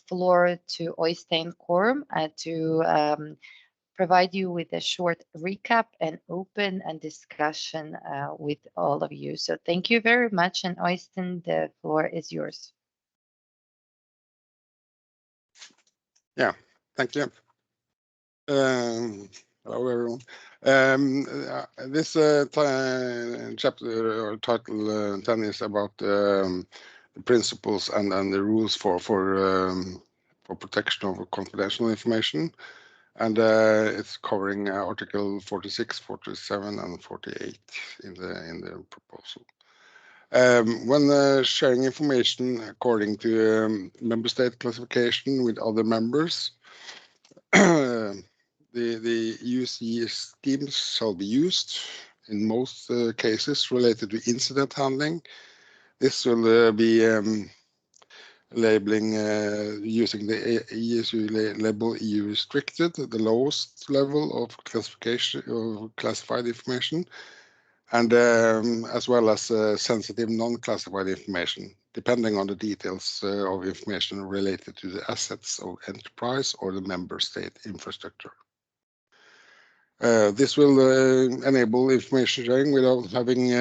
floor to Øystein Korum to provide you with a short recap and open a discussion with all of you. So thank you very much, and Øystein, the floor is yours. Yeah, thank you. Hello, everyone. This chapter or title 10 is about the principles and the rules for protection of confidential information, and it's covering Article 46, 47, and 48 in the proposal. When sharing information according to member state classification with other members, the UC schemes shall be used in most cases related to incident handling. This will be labeling using the ESU label EU restricted, the lowest level of classification of classified information, and as well as sensitive non-classified information, depending on the details of information related to the assets of enterprise or the member state infrastructure. This will enable information sharing without having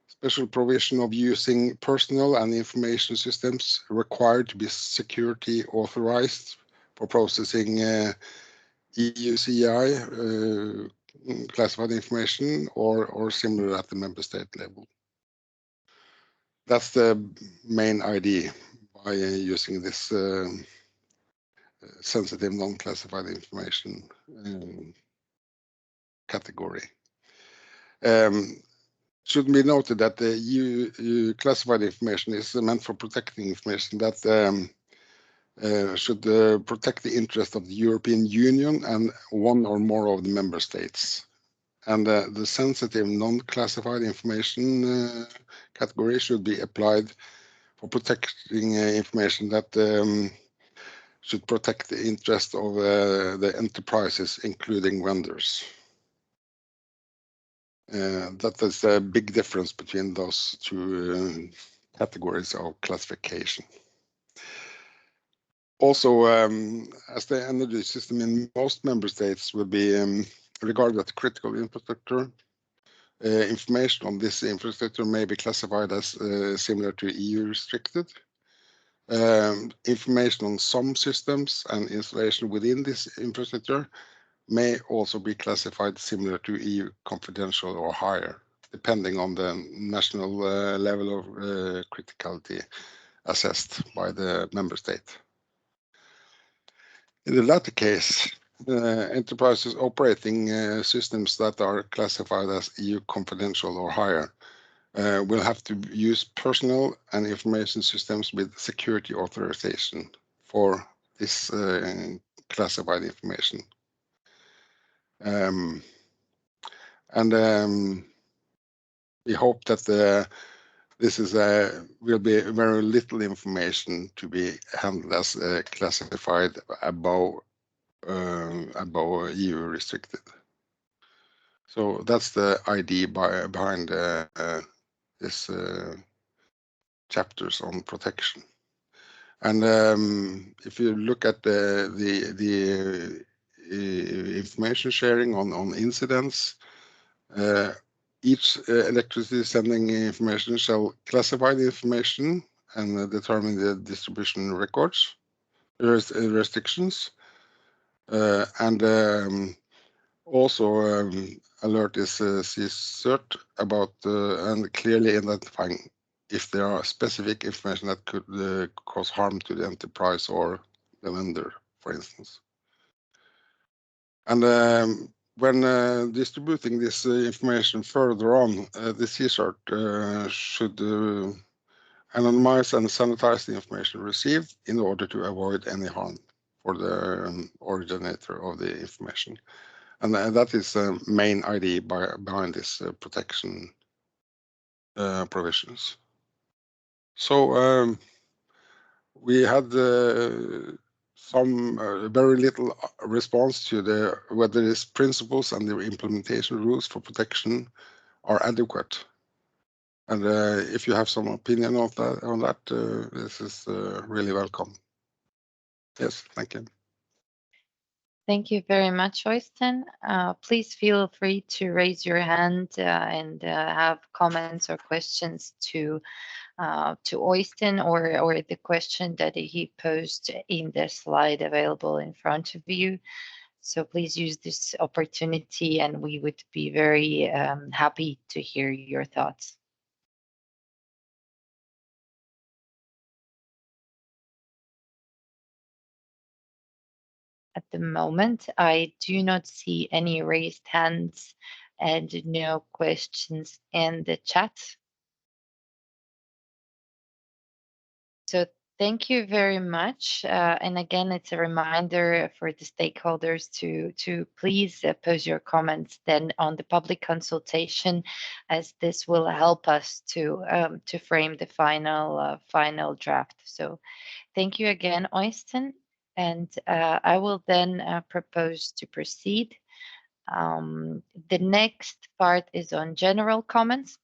special provision of using personal and information systems required to be security authorized for processing EUCI classified information or similar at the member state level. That's the main idea by using this sensitive non-classified information category. Should be noted that the EU classified information is meant for protecting information that should protect the interest of the European Union and one or more of the member states. And the sensitive non-classified information category should be applied for protecting information that should protect the interest of the enterprises, including vendors. That is a big difference between those two categories of classification. Also, as the energy system in most member states will be regarded as critical infrastructure, information on this infrastructure may be classified as similar to EU restricted. Information on some systems and installation within this infrastructure may also be classified similar to EU confidential or higher, depending on the national level of criticality assessed by the member state. In the latter case, enterprises operating systems that are classified as EU confidential or higher will have to use personal and information systems with security authorization for this classified information. We hope that this is will be very little information to be handled as classified above EU restricted. So that's the idea behind this chapters on protection. And if you look at the information sharing on incidents, each electricity sending information shall classify the information and determine the distribution records. restrictions, and also alert is CSERT about and clearly identifying if there are specific information that could cause harm to the enterprise or the vendor, for instance. And when distributing this information further on, the CSERT should anonymize and sanitize the information received in order to avoid any harm for the originator of the information. And that is the main idea behind this protection provisions. So we had some very little response to whether these principles and the implementation rules for protection are adequate. And if you have some opinion on that, this is really welcome. Yes, thank you. Thank you very much, Øystein. Please feel free to raise your hand and have comments or questions to Øystein or the question that he posed in the slide available in front of you. So please use this opportunity, and we would be very happy to hear your thoughts. At the moment, I do not see any raised hands and no questions in the chat. So thank you very much. And again, it's a reminder for the stakeholders to please pose your comments then on the public consultation, as this will help us to frame the final draft. So thank you again, Øystein. And I will then propose to proceed. The next part is on general comments.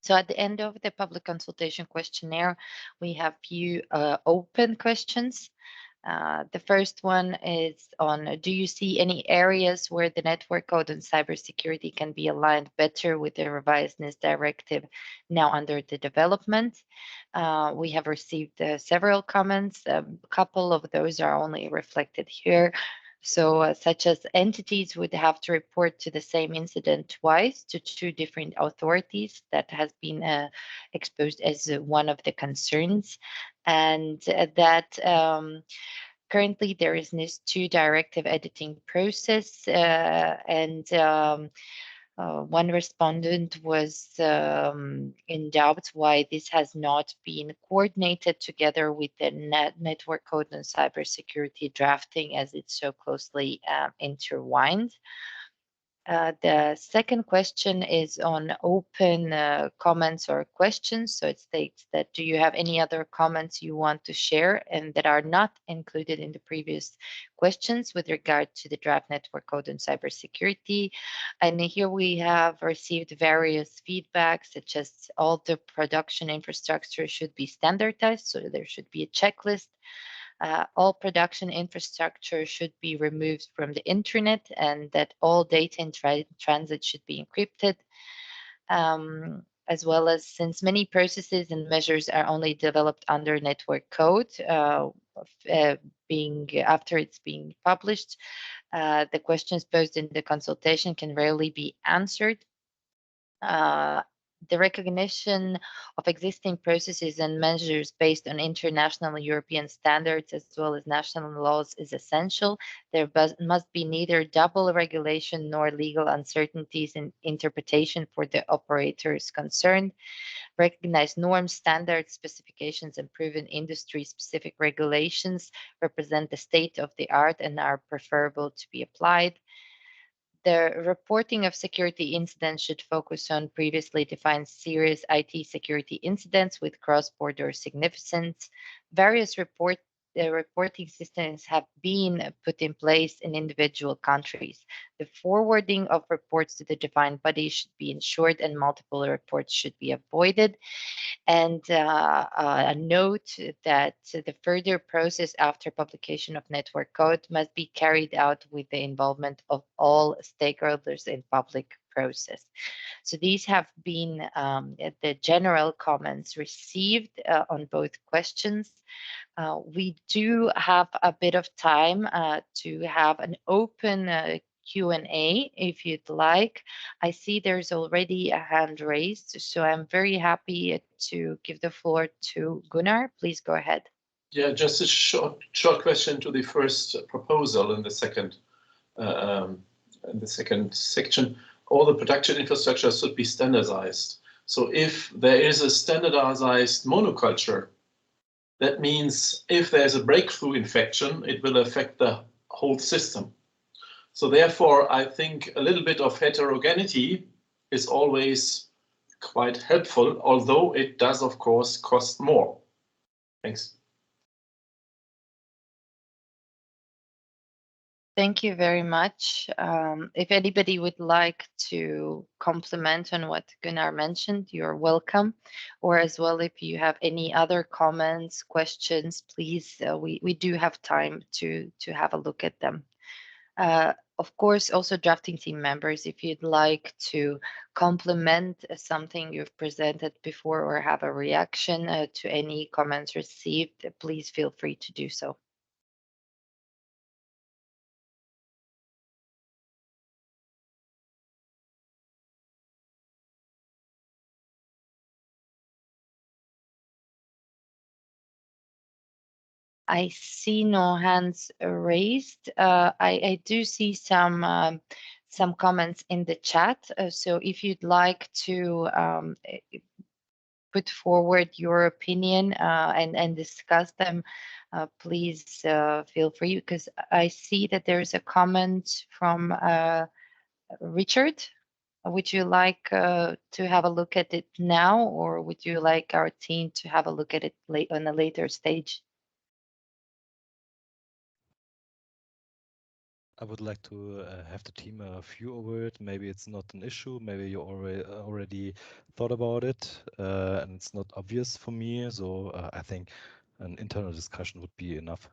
So at the end of the public consultation questionnaire, we have few open questions. The first one is on, do you see any areas where the network code and cybersecurity can be aligned better with the revised NIS directive now under the development? We have received several comments. A couple of those are only reflected here. So such as entities would have to report to the same incident twice to two different authorities. That has been exposed as one of the concerns. And that currently there is NIS2 directive editing process, and one respondent was in doubt why this has not been coordinated together with the network code and cybersecurity drafting, as it's so closely intertwined. The second question is on open comments or questions. So it states that, do you have any other comments you want to share and that are not included in the previous questions with regard to the draft network code and cybersecurity? And here we have received various feedback, such as all the production infrastructure should be standardized, so there should be a checklist. All production infrastructure should be removed from the internet, and that all data in transit should be encrypted, as well as, since many processes and measures are only developed under network code, after it's being published, the questions posed in the consultation can rarely be answered. The recognition of existing processes and measures based on international and European standards as well as national laws is essential. There must be neither double regulation nor legal uncertainties in interpretation for the operators concerned. Recognize norms, standards, specifications, and proven industry-specific regulations represent the state of the art and are preferable to be applied. The reporting of security incidents should focus on previously defined serious IT security incidents with cross-border significance. Various reporting systems have been put in place in individual countries. The forwarding of reports to the defined body should be ensured, and multiple reports should be avoided. And a note that the further process after publication of network code must be carried out with the involvement of all stakeholders in public process. So these have been the general comments received on both questions. We do have a bit of time to have an open Q&A if you'd like. I see there's already a hand raised, so I'm very happy to give the floor to Gunnar. Please go ahead. Yeah, just a short question to the first proposal in the second section. All the production infrastructure should be standardized. So if there is a standardized monoculture, that means if there's a breakthrough infection, it will affect the whole system. So therefore, I think a little bit of heterogeneity is always quite helpful, although it does, of course, cost more. Thanks. Thank you very much. If anybody would like to comment on what Gunnar mentioned, you're welcome. Or as well, if you have any other comments, questions, please, we do have time to have a look at them. Of course, also drafting team members, if you'd like to complement something you've presented before or have a reaction to any comments received, please feel free to do so. I see no hands raised. I do see some comments in the chat. So if you'd like to put forward your opinion and discuss them, please feel free, because I see that there's a comment from Richard. Would you like to have a look at it now, or would you like our team to have a look at it on a later stage? I would like to have the team a view over it. Maybe it's not an issue. Maybe you already thought about it, and it's not obvious for me. So I think an internal discussion would be enough.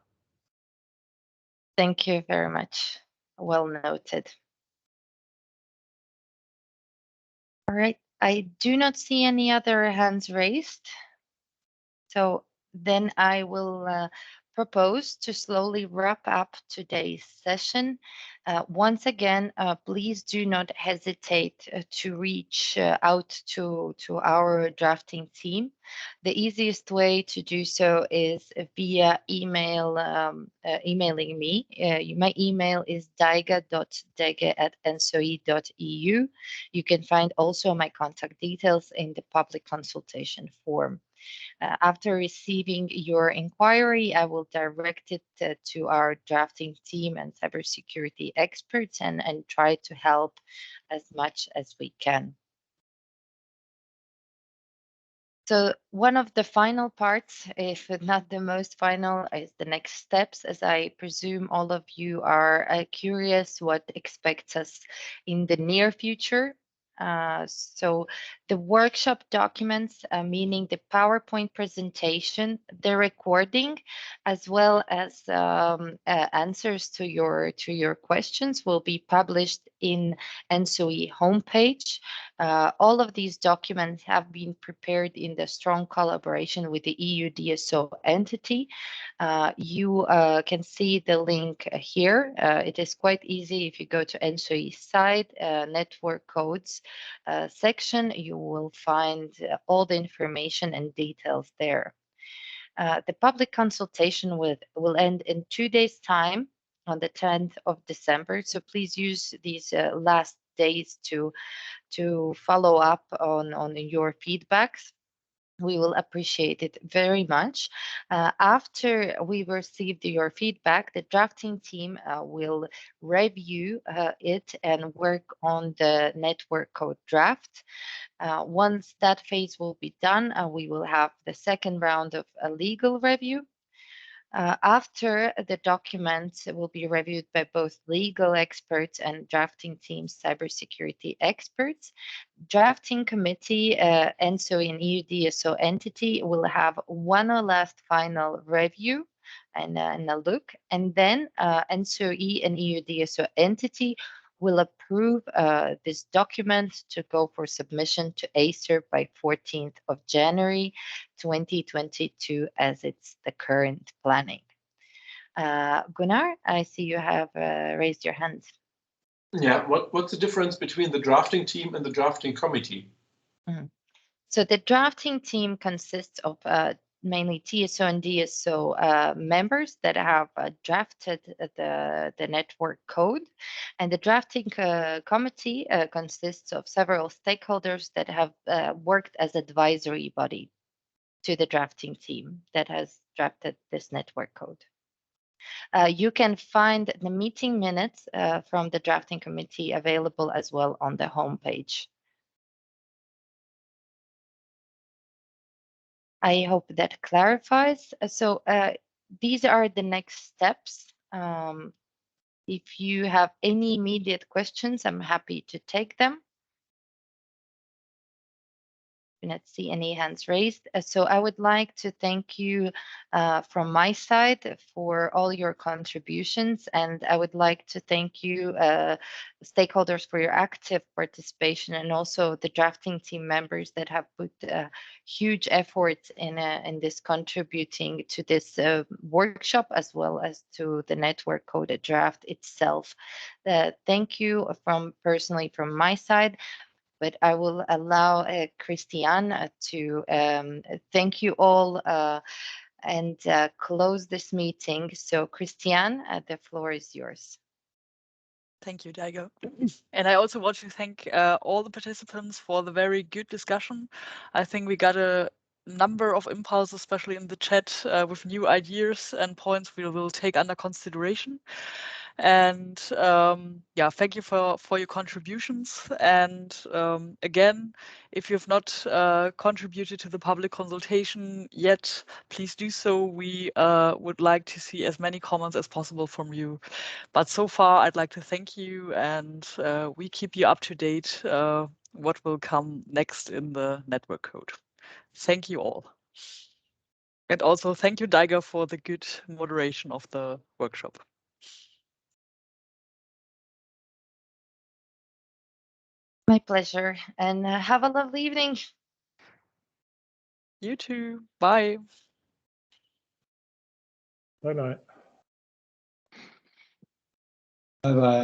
Thank you very much. Well noted. All right. I do not see any other hands raised. So then I will propose to slowly wrap up today's session. Once again, please do not hesitate to reach out to our drafting team. The easiest way to do so is via email, emailing me. My email is daiga.dege@entso-e.eu. You can find also my contact details in the public consultation form. After receiving your inquiry, I will direct it to our drafting team and cybersecurity experts and try to help as much as we can. So one of the final parts, if not the most final, is the next steps, as I presume all of you are curious what expects us in the near future. So the workshop documents, meaning the PowerPoint presentation, the recording, as well as answers to your questions, will be published in ENTSO-E homepage. All of these documents have been prepared in the strong collaboration with the EU DSO entity. You can see the link here. It is quite easy. If you go to ENTSO-E site, network codes section, you will find all the information and details there. The public consultation will end in 2 days' time on the 10th of December. So please use these last days to follow up on your feedbacks. We will appreciate it very much. After we received your feedback, the drafting team will review it and work on the network code draft. Once that phase will be done, we will have the second round of a legal review. After the documents will be reviewed by both legal experts and drafting team cybersecurity experts, drafting committee, ENTSO-E and EU DSO entity will have one last final review and a look, and then ENTSO-E and EU DSO entity will approve this document to go for submission to Acer by 14th of January 2022, as it's the current planning. Gunnar, I see you have raised your hand. Yeah, what's the difference between the drafting team and the drafting committee? So the drafting team consists of mainly TSO and DSO members that have drafted the network code. And the drafting committee consists of several stakeholders that have worked as advisory body to the drafting team that has drafted this network code. You can find the meeting minutes from the drafting committee available as well on the homepage. I hope that clarifies. So these are the next steps. If you have any immediate questions, I'm happy to take them. I do not see any hands raised. So I would like to thank you from my side for all your contributions, and I would like to thank you stakeholders for your active participation, and also the drafting team members that have put huge effort in this contributing to this workshop, as well as to the network code draft itself. Thank you personally from my side. But I will allow Christian to thank you all and close this meeting. So Christian, the floor is yours. Thank you, Daigo. And I also want to thank all the participants for the very good discussion. I think we got a number of impulses, especially in the chat, with new ideas and points we will take under consideration. And yeah, thank you for your contributions. And again, if you've not contributed to the public consultation yet, please do so. We would like to see as many comments as possible from you. But so far, I'd like to thank you, and we keep you up to date what will come next in the network code. Thank you all. And also thank you, Daigo, for the good moderation of the workshop. My pleasure, and have a lovely evening. You too. Bye. Bye-bye. Bye-bye.